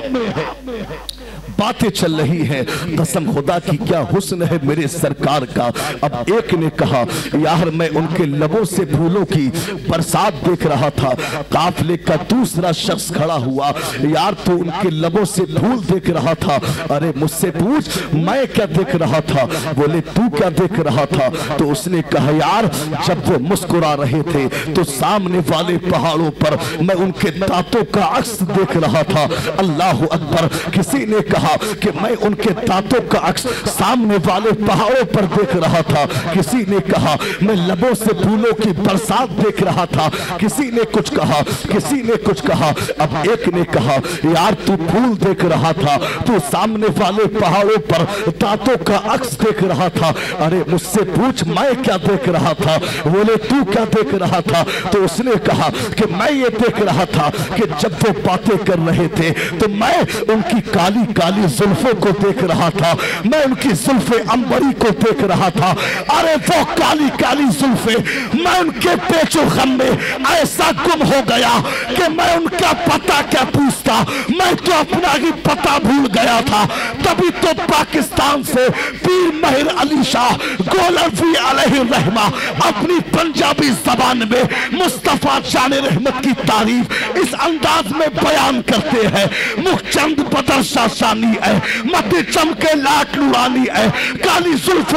बातें चल रही है, कसम खुदा की क्या हुस्न है मेरे सरकार का। अब एक ने कहा यार मैं उनके लबों से फूलों की बरसात देख रहा था। काफिले का दूसरा शख्स खड़ा हुआ, यार तू उनके लबों से फूल देख रहा था। अरे मुझसे पूछ मैं क्या देख रहा था? बोले तू क्या देख रहा था? तो उसने कहा यार जब वो मुस्कुरा रहे थे तो सामने वाले पहाड़ों पर मैं उनके दांतों का अक्स देख रहा था। अल्लाह अकबर। किसी ने कहा कि मैं उनके दांतों का अक्स सामने वाले पहाड़ों पर देख रहा था। किसी ने कहा मैं लबों से फूलों की बरसात देख रहा था। किसी ने कुछ कहा, किसी ने कुछ कहा। अब एक ने कहा यार तू फूल देख रहा था, तू सामने वाले पहाड़ों पर दांतों का अक्स देख रहा था। अरे मुझसे पूछ मैं क्या देख रहा था? बोले तू क्या देख रहा था? तो उसने कहा कि मैं ये देख रहा था कि जब वो बातें कर रहे थे तो मैं उनकी काली काली जुल्फों को देख रहा था, मैं उनकी जुल्फे अंबरी को देख रहा था। अरे वो काली काली जुल्फे मैं उनके पेचो खम में ऐसा गुम हो गया कि मैं उनका पता क्या पूछता, मैं तो अपना ही पता भूल गया था। तभी तो पाकिस्तान से पीर महर अली शाह गोलरफी अलैहि रहमा अपनी पंजाबी जबान में मुस्तफा जान रहमत की तारीफ इस अंदाज में बयान करते हैं। मुखचंद बदर शाशानी है, मत चमके लाट लुरानी है, काली जुल्फे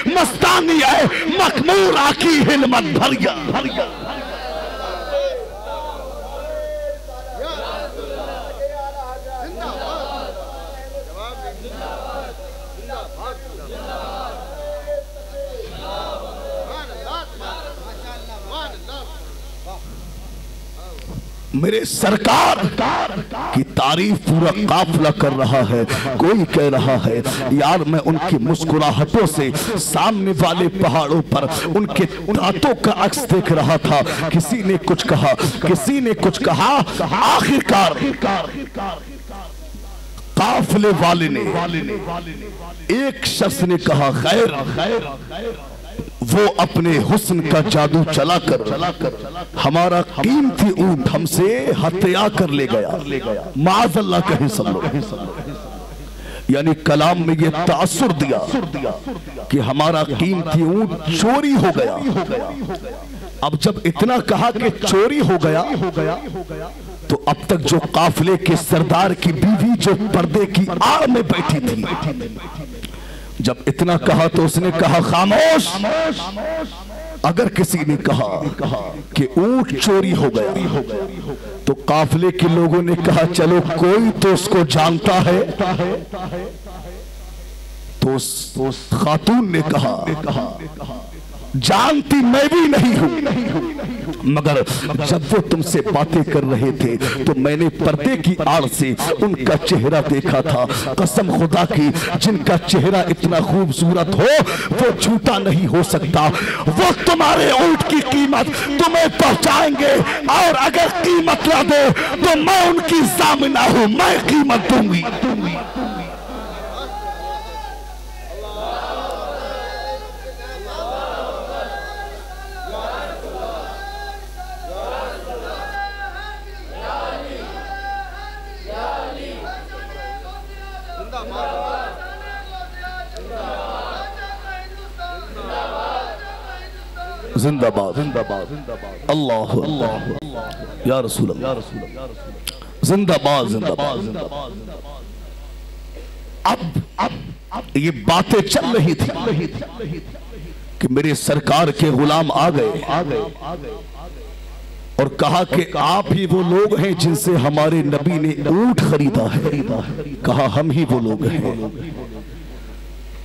मस्तानी है, मखमूर आकी हिलमत भरिया। मेरे सरकार की तारीफ पूरा काफिला कर रहा है। कोई कह रहा है यार मैं उनकी मुस्कुराहटों से सामने वाले पहाड़ों पर उनके दांतों का अक्स देख रहा था। किसी ने कुछ कहा, किसी ने कुछ कहा। आखिरकार काफिले वाले ने एक शख्स ने कहा खैर वो अपने हुस्न का जादू चलाकर हमारा कीमती ऊंट हमसे हत्या कर ले गया। माज़अल्लाह कहे सब लोग। यानी कलाम में ये तासुर दिया कि हमारा कीमती ऊंट चोरी हो गया। अब जब इतना कहा कि चोरी हो गया तो अब तक जो काफिले के सरदार की बीवी जो पर्दे की आड़ में बैठी थी, जब इतना कहा तो उसने कहा खामोश। अगर किसी ने कहा कि ऊंट चोरी हो गया तो काफिले के लोगों ने कहा चलो कोई तो उसको जानता है। तो उस खातून ने कहा जानती मैं भी नहीं हूं, मगर जब वो तुमसे बातें कर रहे थे तो मैंने पर्दे की आड़ से उनका चेहरा देखा था। कसम खुदा की, जिनका चेहरा इतना खूबसूरत हो वो झूठा नहीं हो सकता। वो तुम्हारे ऊंट की कीमत तुम्हें पहुंचाएंगे और अगर कीमत ना दे तो मैं उनकी जामिना हूं, मैं कीमत दूंगी। जिंदाबाद जिंदाबाद अल्लाह अल्लाह या रसूल अल्लाह जिंदाबाद जिंदाबाद। अब ये बातें चल रही थी कि मेरे सरकार के गुलाम आ गए और कहा कि आप ही वो लोग हैं जिनसे हमारे नबी ने ऊंट खरीदा है। कहा हम ही वो लोग हैं।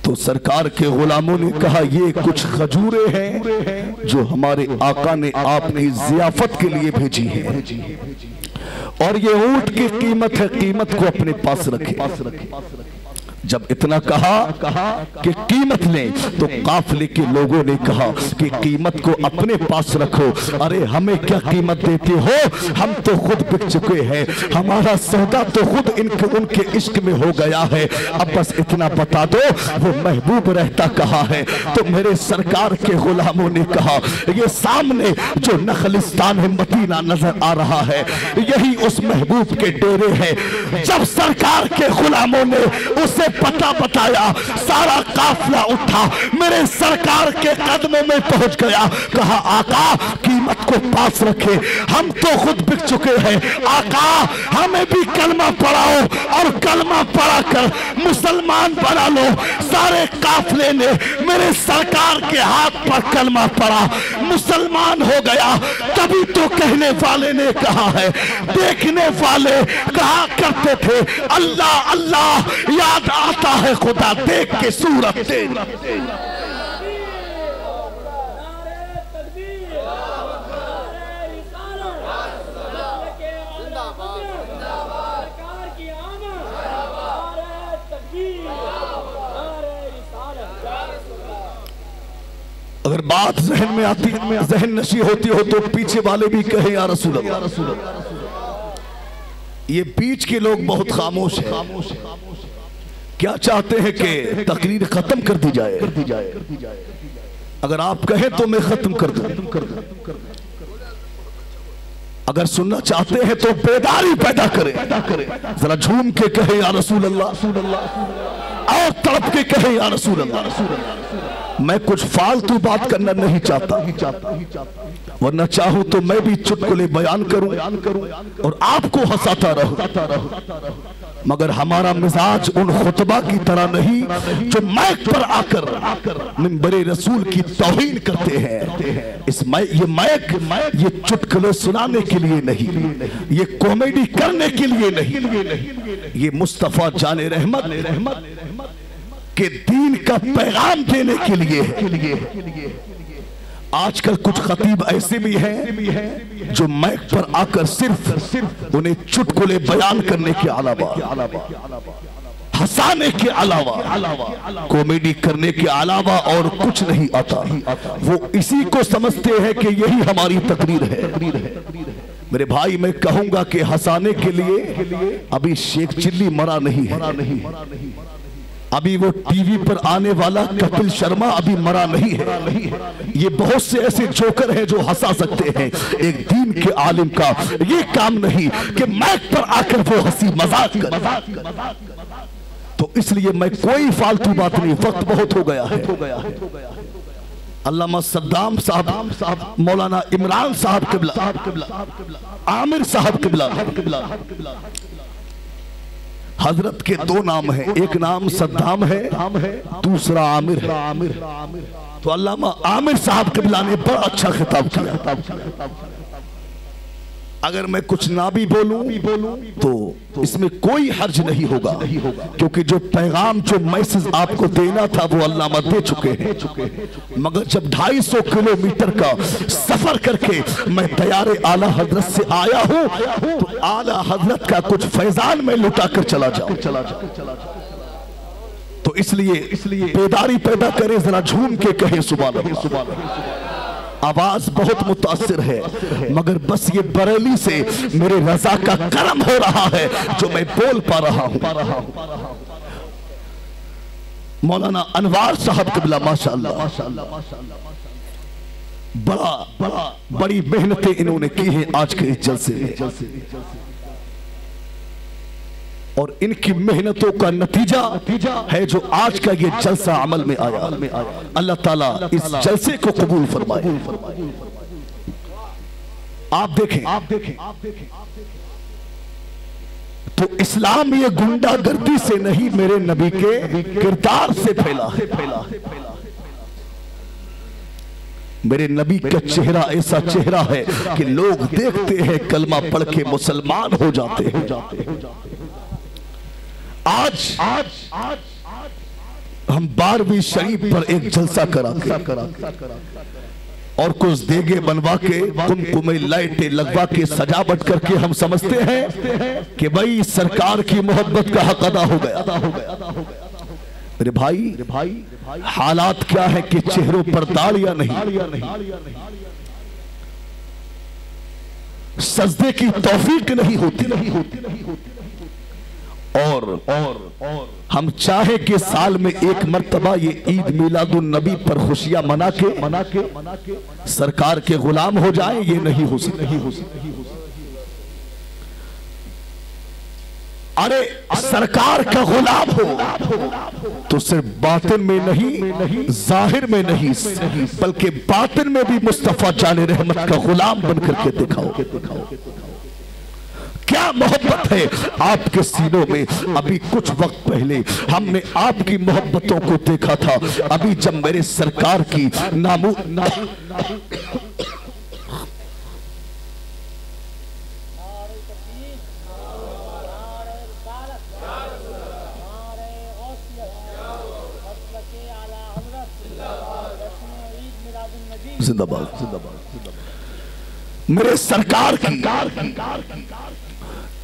तो सरकार के गुलामों ने कहा ये कुछ खजूरें हैं जो हमारे आका ने आपकी जियाफत के लिए भेजी है और ये ऊंट की कीमत है, कीमत को अपने पास रखे। जब इतना कहा कि कीमत लें तो काफिले के लोगों ने कहा कि कीमत को अपने पास रखो। अरे हमें क्या कीमत देते हो, हम तो खुद बिक चुके हैं, हमारा सौदा तो खुद उनके इश्क में हो गया है। अब बस इतना बता दो वो महबूब रहता कहाँ है। तो मेरे सरकार के गुलामों ने कहा ये सामने जो नखलिस्तान है मदीना नजर आ रहा है, यही उस महबूब के डेरे हैं। जब सरकार के गुलामों ने उसे पता बताया, सारा काफिला उठा, मेरे सरकार के कदमों में पहुंच गया। कहा आका कीमत को पास रखे, हम तो खुद बिक चुके हैं। आका हमें भी कलमा पढ़ाओ और कलमा पढ़ा कर मुसलमान बना लो। सारे काफिले ने मेरे सरकार के हाथ पर कलमा पढ़ा, मुसलमान हो गया। तभी तो कहने वाले ने कहा है, देखने वाले कहा करते थे अल्लाह अल्लाह, याद आता है खुदा देख के सूरत तेरी। अगर बात जहन में आती, जहन नशी होती हो तो पीछे वाले भी कहे या रसूल अल्लाह। ये बीच के लोग बहुत खामोश हैं, क्या चाहते हैं कि तकरीर खत्म कर दी जाए। अगर आप कहें तो मैं खत्म कर दूं, अगर सुनना चाहते हैं तो बेदारी पैदा करें। जरा झूम के कहे या रसूल अल्लाह और तड़प के कहे या रसूल अल्लाह। मैं कुछ फालतू बात करना नहीं चाहता, वरना चाहूं तो मैं भी चुटकुले बयान करूं और आपको हंसाता रहूं। मगर हमारा मिजाज उन खुतबा की तरह नहीं जो माइक पर आकर मिंबरे रसूल की तौहीन करते हैं। ये माइक ये चुटकुले सुनाने के लिए नहीं, ये कॉमेडी करने के लिए नहीं, ये मुस्तफा जाने रहमत के दीन का पैगाम देने के लिए है। आजकल कुछ खतीब ऐसे भी हैं जो माइक पर आकर सिर्फ उन्हें चुटकुले बयान करने के अलावा, हंसाने के अलावा, कॉमेडी करने के अलावा और कुछ नहीं आता। वो इसी को समझते हैं कि यही हमारी तकरीर है। मेरे भाई मैं कहूंगा कि हंसाने के लिए अभी शेख चिल्ली मरा नहीं है, अभी वो टीवी पर आने वाला कपिल शर्मा अभी मरा नहीं है। ये बहुत से ऐसे जोकर हैं जो हंसा सकते हैं। एक दीन के आलिम का ये काम नहीं कि माइक पर आकर वो हंसी मजाक करे। तो इसलिए मैं कोई फालतू बात नहीं, वक्त बहुत हो गया है। अल्लामा सद्दाम साहब, मौलाना इमरान साहब किबला, आमिर साहब किबला, हजरत के दो नाम हैं, एक नाम सद्दाम है, दूसरा आमिर है। तो अल्लामा आमिर साहब किबला ने बड़ा अच्छा खिताब किया। अगर मैं कुछ ना भी बोलूं तो इसमें कोई हर्ज नहीं होगा, क्योंकि जो पैगाम जो मैसेज आपको देना था वो अल्लामा दे चुके हैं। मगर जब 250 किलोमीटर का सफर करके मैं तैयारे आला हजरत से आया हूं तो आला हजरत का कुछ फैजान में लुटा कर चला जाऊं। तो इसलिए बेदारी पैदा करे, जरा झूम के कहे सुभान अल्लाह। आवाज बहुत मुतासिर है, मगर बस ये बरेली से मेरे रजा का करम हो रहा है जो मैं बोल पा रहा हूं। मौलाना अनवार साहब क़िबला माशाअल्लाह बड़ी मेहनतें इन्होंने की हैं आज के इस जलसे में, और इनकी मेहनतों का नतीजा है जो आज का ये जलसा अमल में आया। अल्लाह ताला इस जलसे को कबूल फरमाए। आप देखें तो इस्लाम ये गुंडागर्दी से नहीं, मेरे नबी के किरदार से फैला है। मेरे नबी का चेहरा ऐसा चेहरा है कि लोग देखते हैं कलमा पढ़ के मुसलमान हो जाते हैं। आज हम 12वीं शरीफ पर एक जलसा करा और कुछ देगे बनवा के कुमकुमे लाइटें लगवा के सजावट करके हम समझते हैं कि भाई सरकार की मोहब्बत का हक अदा हो गया। मेरे भाई हालात क्या है कि चेहरों पर दाढ़ियां नहीं, सजदे की तौफीक नहीं होती। और हम चाहे कि साल में एक मर्तबा ये ईद मिलादुन नबी पर खुशियां मना के सरकार के गुलाम हो जाए, ये नहीं हो सकती। अरे सरकार का गुलाम हो तो सिर्फ बातिन में नहीं, जाहिर में नहीं, बल्कि बातिन में भी मुस्तफा जाने रहमत का गुलाम बनकर के दिखाओ। क्या मोहब्बत है आपके सीनों में। अभी कुछ वक्त पहले हमने आपकी मोहब्बतों को देखा था। अभी जब मेरे सरकार की जिंदाबाद मेरे सरकार की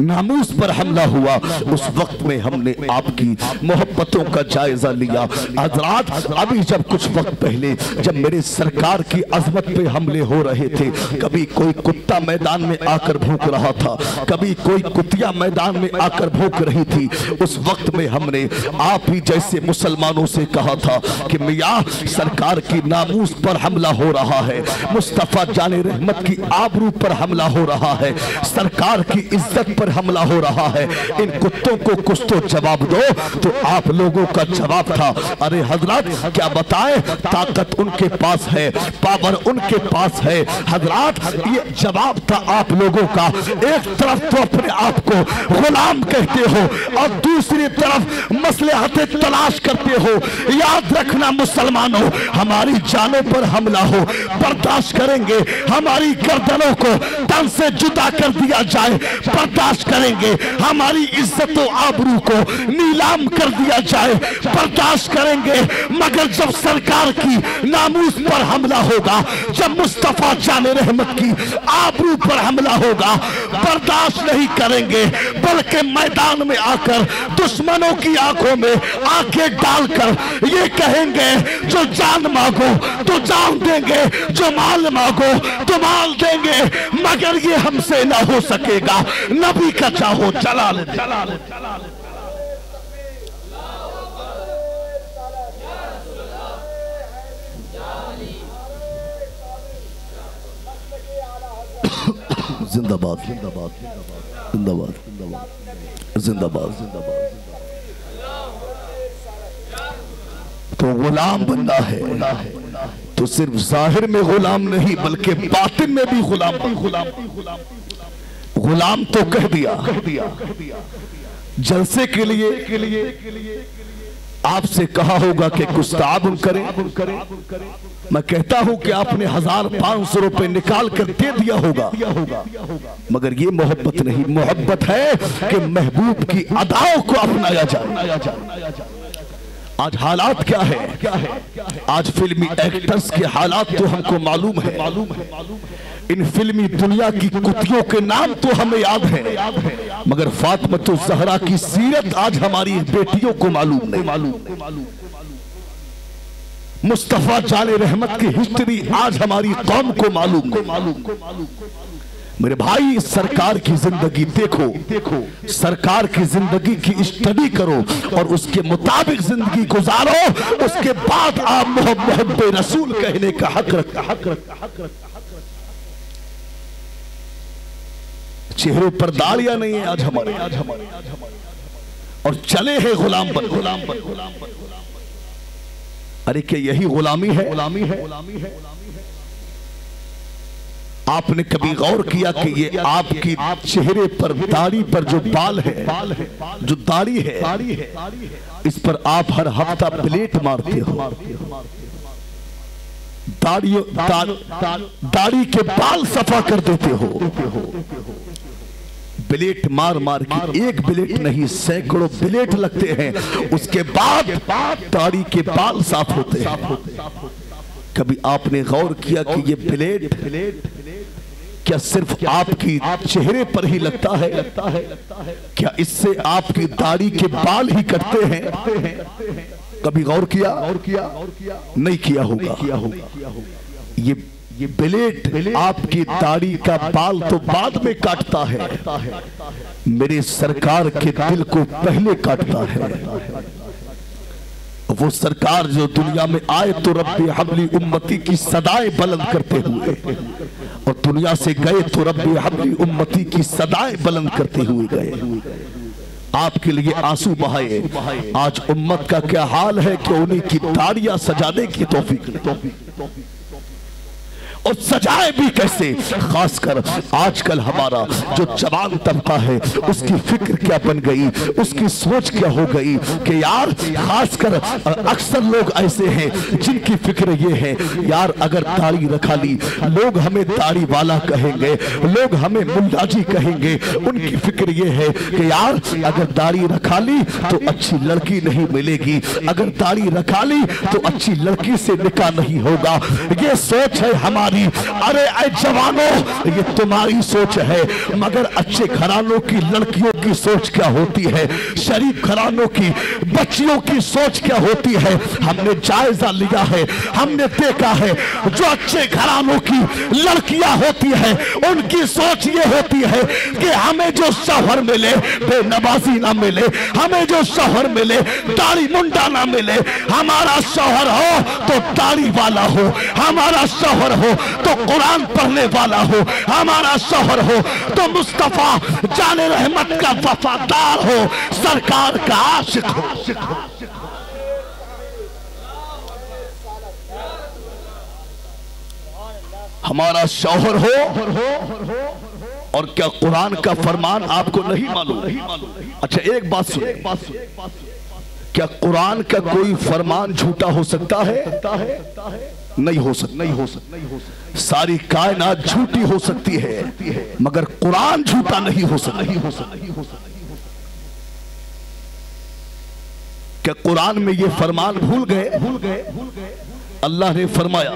नामूस पर हमला हुआ, उस वक्त में हमने आपकी मोहब्बतों का जायजा लिया। हज़रात अभी जब कुछ वक्त पहले जब मेरे सरकार की अजमत पे हमले हो रहे थे, कभी कोई कुत्ता मैदान में आकर भूख रहा था, कभी कोई कुतिया मैदान में आकर भूख रही थी। उस वक्त में हमने आप ही जैसे मुसलमानों से कहा था कि मियां सरकार की नामूस पर हमला हो रहा है, मुस्तफा जाने रहमत की आबरू पर हमला हो रहा है, सरकार की इज्जत पर हमला हो रहा है, इन कुत्तों को कुछ तो जवाब दो। तो आप लोगों का जवाब था, अरे हजरत क्या बताएं, ताकत उनके पास है, पावर उनके पास है। हजरत ये जवाब था आप लोगों का। एक तरफ तो अपने आप को गुलाम कहते हो और दूसरी तरफ मसलहतें तलाश करते हो। याद रखना मुसलमानों, हमारी जानों पर हमला हो बर्दाश्त करेंगे, हमारी गर्दनों को तन से जुदा कर दिया जाए बर्दाश्त करेंगे, हमारी इज्जत और आबरू को नीलाम कर दिया जाए बर्दाश्त करेंगे। मगर जब सरकार की नामूस पर हमला होगा, जब मुस्तफा जाने रहमत की आबरू पर हमला होगा, बर्दाश्त नहीं करेंगे, बल्कि मैदान में आकर दुश्मनों की आंखों में आंखें डालकर ये कहेंगे, जो जान मांगो तो जान देंगे, जो माल मांगो तो माल देंगे, मगर ये हमसे ना हो सकेगा। नबी का चाहो चला ले। जिंदाबाद जिंदाबाद जिंदाबाद जिंदाबाद जिंदाबाद। तो गुलाम बनना है तो सिर्फ जाहिर में गुलाम नहीं, बल्कि बातिन में भी गुलाम तो कह दिया। जलसे के लिए आपसे कहा होगा कि कुछ ताउन करें। मैं कहता हूं कि आपने 1500 रुपए निकाल कर दे दिया होगा, मगर ये मोहब्बत नहीं। मोहब्बत है कि महबूब की अदाओं को अपनाया जाए। आज हालात क्या है? आज फिल्मी एक्टर्स के हालात तो हमको मालूम है। इन फिल्मी दुनिया की कुतियों के नाम तो हमें याद है, मगर फातिमा ज़हरा की सीरत आज हमारी बेटियों को मालूम नहीं। मुस्तफा जाने रहमत की हिस्ट्री आज हमारी कौम को मालूम नहीं। मेरे भाई, सरकार की जिंदगी देखो, सरकार की जिंदगी की स्टडी करो और उसके मुताबिक जिंदगी गुजारो। उसके बाद आप मोहब्बत रसूल कहने का हक रखता। चेहरों पर दालियां नहीं है आज हमारे, और चले हैं गुलाम बन। अरे क्या यही गुलामी है? आपने कभी गौर किया कि ये आपकी चेहरे पर दाढ़ी पर जो बाल है, जो दाढ़ी है, इस पर आप हर हफ्ता प्लेट मारते हो। दाढ़ी के बाल सफा कर देते हो। ब्लेड मार मार के, एक ब्लेड नहीं सैकड़ों ब्लेड लगते हैं, उसके बाद दाढ़ी के बाल साफ होते हैं। कभी आपने गौर किया कि ये ब्लेड क्या सिर्फ आपकी चेहरे पर ही लगता है? क्या इससे आपकी दाढ़ी के बाल ही कटते हैं? कभी गौर किया? नहीं किया होगा। ये ब्लेड आपकी दाढ़ी का बाल तो बाद में काटता है, मेरे सरकार के दिल को पहले काटता है। वो सरकार जो दुनिया में आए तो रब्बी हबली उम्मती की सदाएं बुलंद करते हुए, और दुनिया से गए तो रब्बी हबली उम्मती की सदाएं बुलंद करते हुए गए। आपके लिए आंसू बहाए। आज उम्मत का क्या हाल है कि उन्हीं की दाढ़ियां सजाने की तौफीक, और सजाए भी कैसे। खासकर आजकल हमारा जो जवान तबका है, उसकी फिक्र क्या बन गई, उसकी सोच क्या हो गई कि यार, खासकर अक्सर लोग ऐसे हैं जिनकी फिक्र ये है, यार अगर दाढ़ी रखा ली लोग हमें दाढ़ी वाला कहेंगे, लोग हमें मुल्ला जी कहेंगे। उनकी फिक्र ये है कि यार अगर दाढ़ी रखा ली तो अच्छी लड़की नहीं मिलेगी, अगर दाढ़ी रखा ली तो अच्छी लड़की से निकाह नहीं होगा। ये सोच है हमारी। अरे ऐ जवानों, ये तुम्हारी सोच है, मगर अच्छे घरानों की लड़कियों की सोच क्या होती है, शरीफ घरानों की बच्चियों की सोच क्या होती है, हमने जायजा लिया है, हमने देखा है। जो अच्छे घरानों की लड़कियां होती है, उनकी सोच ये होती है कि हमें जो शौहर मिले बेनवाजी ना मिले, हमें जो शौहर मिले दाढ़ी मुंडा ना मिले। हमारा शौहर हो तो दाढ़ी वाला हो, हमारा शौहर हो तो कुरान पढ़ने वाला हो, हमारा शौहर हो तो मुस्तफा जाने रहमत का वफादार हो, सरकार का आशिक हो। हमारा शौहर हो। और क्या कुरान का फरमान आपको नहीं मालूम? अच्छा एक बात सुन, क्या कुरान का कोई फरमान झूठा हो सकता है? नहीं हो सकता। सारी कायनात झूठी हो सकती है, मगर कुरान झूठा नहीं हो सकता। क्या कुरान में ये फरमान भूल गए? अल्लाह ने फरमाया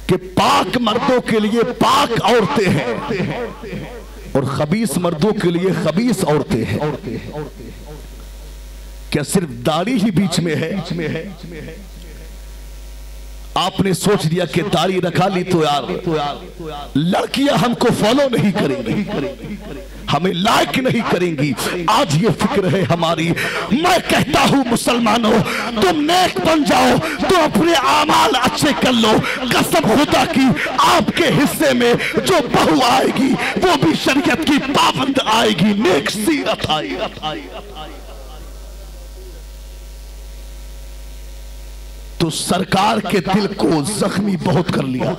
कि पाक मर्दों के लिए पाक औरतें हैं और खबीस मर्दों के लिए खबीस औरतें हैं। क्या सिर्फ दाढ़ी ही बीच में है? आपने सोच लिया कि दाढ़ी रखा ली तो यार लड़कियां हमको फॉलो नहीं करेंगी, हमें लाइक नहीं करेंगी। आज ये फिक्र है हमारी। मैं कहता हूं मुसलमानों, तुम नेक बन जाओ, तुम अपने आमाल अच्छे कर लो। कसम खुदा की, आपके हिस्से में जो बहू आएगी वो भी शरीयत की पाबंद आएगी, नेक सीरत आएगी। तो सरकार के दिल को जख्मी बहुत कर लिया।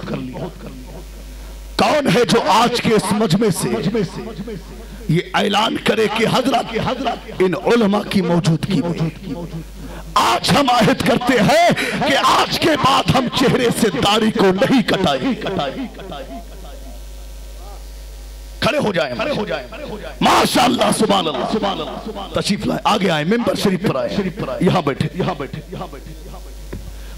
कौन है जो आज के इस मजमे से ये ऐलान करे कि हजरत इन उलमा की मौजूदगी में आज हम आहिद करते हैं कि आज के बाद हम चेहरे से दाढ़ी को नहीं कटाएं। खड़े हो जाएं, माशाअल्लाह, सुभान अल्लाह। तशरीफ लाए, आगे आए, मिंबर शरीफ पर आए, यहाँ बैठे।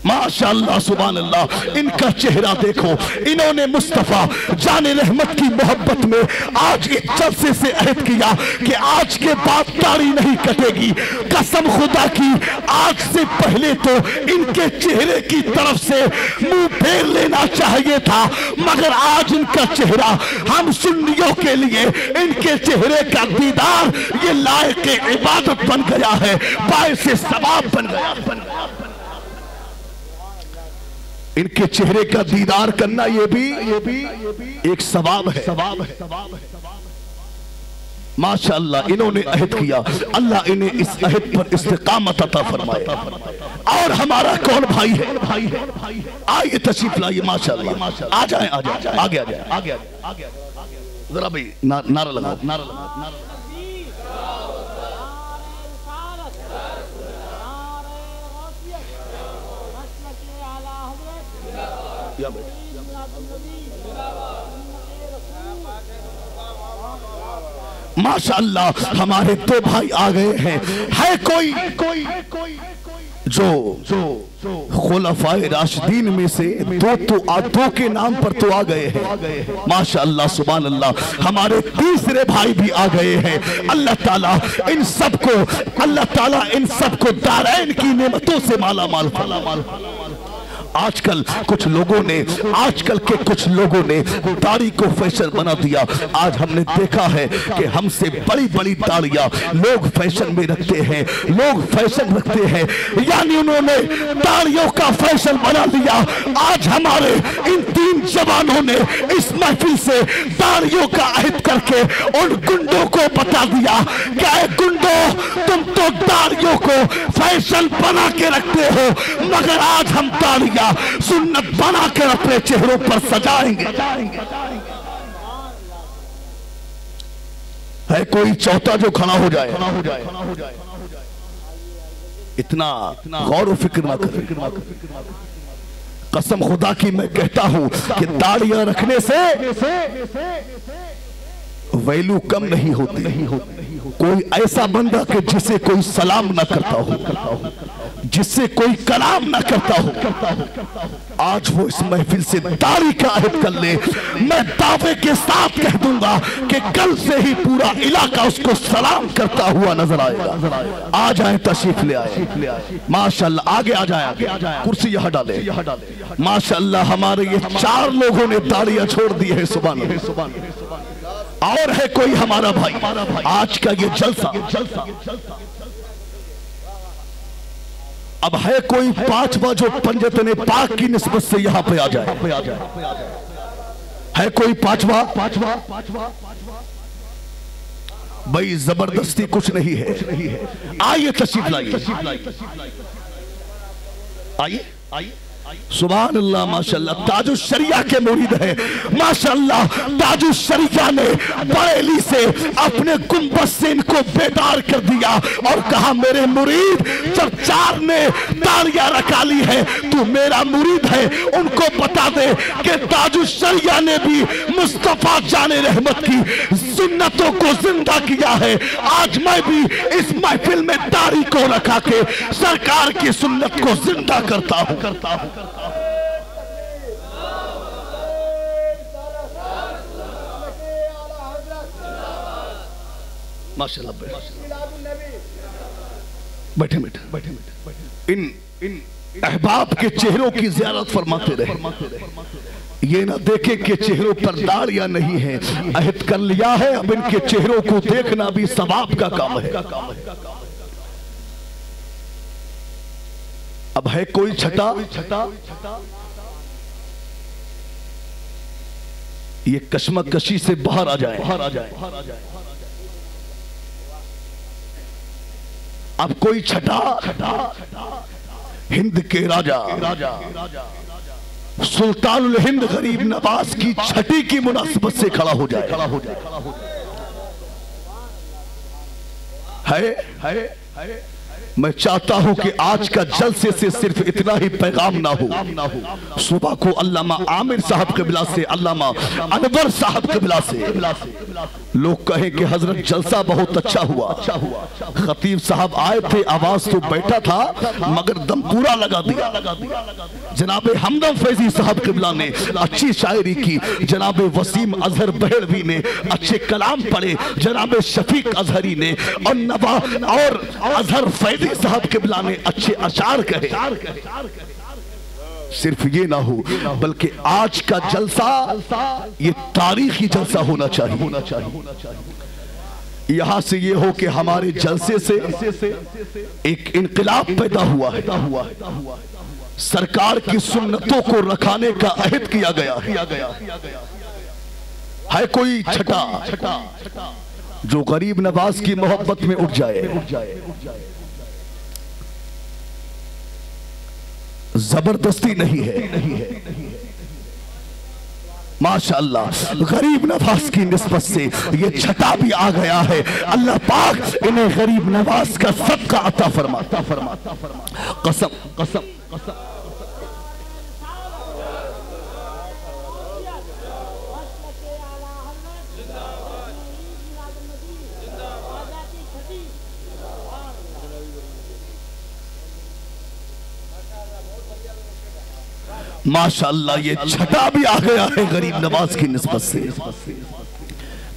माशाअल्लाह, सुभान अल्लाह। इनका चेहरा देखो, इन्होंने मुस्तफा जाने रहमत की मोहब्बत में आज इस जलसे से अहद किया कि आज के बाद दाढ़ी नहीं कटेगी। कसम खुदा की, आज से पहले तो इनके चेहरे की तरफ से मुंह फेर लेना चाहिए था, मगर आज इनका चेहरा हम सुन्नियों के लिए, इनके चेहरे का दीदार ये लायक इबादत बन गया है, बाइस सवाब बन गया। इनके चेहरे का दीदार करना ये भी एक सवाब है। माशाअल्लाह, इन्होंने अहद किया, अल्लाह इन्हें इस अहद पर इस्तिकामत अता फरमाए। और हमारा कौन भाई है? आइए तशरीफ लाइए, माशाअल्लाह। आ जाए, आगे आ जाए, जरा भाई नारा लगाओ। माशाअल्लाह, हमारे दो भाई आ गए हैं। है कोई जो खुलफाए राशिदीन में से दो के नाम पर तो आ गए हैं। माशाअल्लाह, सुभान अल्लाह। हमारे तीसरे भाई भी आ गए हैं। अल्लाह ताला इन सबको दारैन की नेमतों से माला माल। आजकल के कुछ लोगों ने दाढ़ी को फैशन बना दिया। आज हमने देखा है कि हमसे बड़ी बड़ी दाढ़ियां लोग फैशन में रखते हैं, यानी उन्होंने दाढ़ियों का फैशन बना दिया। आज हमारे इन तीन जवानों ने इस महफिल से दाढ़ियों का अहद करके उन गुंडों को बता दिया कि गुंडों, तुम तो दाढ़ियों को फैशन बना के रखते हो, मगर आज हम दाढ़ियां सुन्नत बना कर अपने चेहरों पर सजाएंगे। है कोई चौथा जो खड़ा हो जाए? इतना गौर फिक्र ना करें। कसम खुदा की मैं कहता हूं कि दाढ़ियां रखने से वैल्यू कम नहीं होती। कोई ऐसा बंदा कि जिसे कोई सलाम ना करता हो, जिससे कोई कलाम ना करता हो, आज वो इस महफिल से दाढ़ी का अहद कर ले, मैं दावे के साथ कह दूंगा कि कल से ही पूरा इलाका उसको सलाम करता हुआ नजर आएगा। आ जाए, तशरीफ ले आए। माशाअल्लाह, आगे आ जाए, कुर्सी यहाँ डाले। माशाअल्लाह, हमारे ये 4 लोगों ने दाढ़ियां छोड़ दी है। सुभान अल्लाह। और है कोई हमारा भाई? आज का ये जलसा, अब है कोई 5वां जो पंजतने पाक की निस्बत से यहाँ पे आ जाए? है कोई 5वां? भाई जबरदस्ती कुछ नहीं है। आइए, तशरीफ लाइए, आइए। सुभान अल्लाह, माशाअल्लाह। ताजुश शरिया के मुरीद है। माशाअल्लाह, ताजुश शरिया ने बरेली से अपने गुंबद से इनको बेदार कर दिया और कहा, मेरे मुरीद, जब 4 ने तालियां रखा ली है, तू मेरा मुरीद है, उनको बता दे कि ताजुश शरिया ने भी मुस्तफा जाने रहमत की सुन्नतों को जिंदा किया है। आज मैं भी इस महफिल में दाढ़ी को रखा के सरकार की सुन्नत को जिंदा करता हूं। माशाअल्लाह, बैठे। इन अहबाब के चेहरों की ज़ियारत फरमाते रहे। ये ना देखे कि चेहरों पर दाढ़ियां नहीं है। अहद कर लिया है, अब इनके चेहरों को देखना भी सवाब का काम है। अब है कोई छठा? ये कश्मकशी से बाहर आ जाए। अब कोई छठा? हिंद के राजा सुल्तानुल हिंद गरीब नवाज की छठी की मुनासिबत से खड़ा हो जाए। है। मैं चाहता हूं कि आज का जलसे से सिर्फ इतना ही पैगाम ना हो। सुबह को अल्लामा आमिर साहब क़िबला से, अल्लामा अनवर साहब क़िबला से लोग कहें कि हजरत जलसा बहुत अच्छा हुआ। खतीब साहब आए थे, आवाज तो बैठा था मगर दम पूरा लगा दिया। जनाबे हमदम फैजी साहब क़िबला ने अच्छी शायरी की, जनाबे वसीम अजहर बहलवी ने अच्छे कलाम पढ़े, जनाबे शफीक अजहरी ने और नवाब और अजहर फैजी साहब क़िबला ने अच्छे अशार कहे। सिर्फ ये ना हो बल्कि आज का जलसा ये तारीखी जलसा होना चाहिए। यहां से ये हो कि हमारे जलसे से एक इनकलाब पैदा हुआ है। सरकार की सुन्नतों को रखाने का अहद किया गया है। कोई छठा जो गरीब नवाज की मोहब्बत में उठ जाए, जबरदस्ती नहीं है। माशाअल्लाह गरीब नवाज की निस्बत से ये छठा भी आ गया है। अल्लाह पाक इन्हें गरीब नवाज का सदका अता फरमाता। कसम कसम कसम माशाअल्लाह ये छठा भी आ गया है गरीब नवाज की निस्बत से।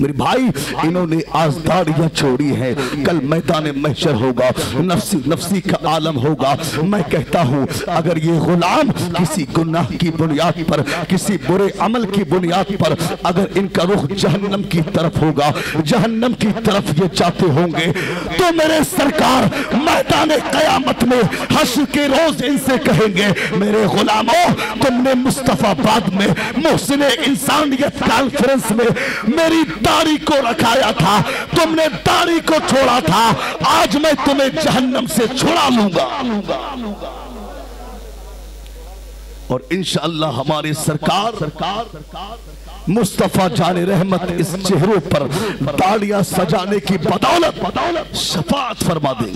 मेरे भाई इन्होंने आज दाढ़ियां छोड़ी है, कल मैदान महशर होगा, नफ्सी नफ्सी का आलम होगा। मैं कहता हूं अगर ये गुलाम किसी गुनाह की बुनियाद पर, किसी बुरे अमल की बुनियाद पर अगर इनका रुख जहन्नम की तरफ होगा, जहन्नम की तरफ ये जाते होंगे, तो मेरे सरकार मैदान कयामत में हश्र के रोज इनसे कहेंगे मेरे गुलामों तुमने मुस्तफाबाद में मोहसिन इंसानियत कॉन्फ्रेंस में मेरी दाढ़ी को रखाया था, तुमने दाढ़ी को छोड़ा था, आज मैं तुम्हें जहन्नम से छुड़ा लूंगा। और इंशाअल्लाह हमारे सरकार मुस्तफा जाने रहमत इस चेहरों पर दाढ़ियां सजाने की बदौलत शफाअत फरमा दें।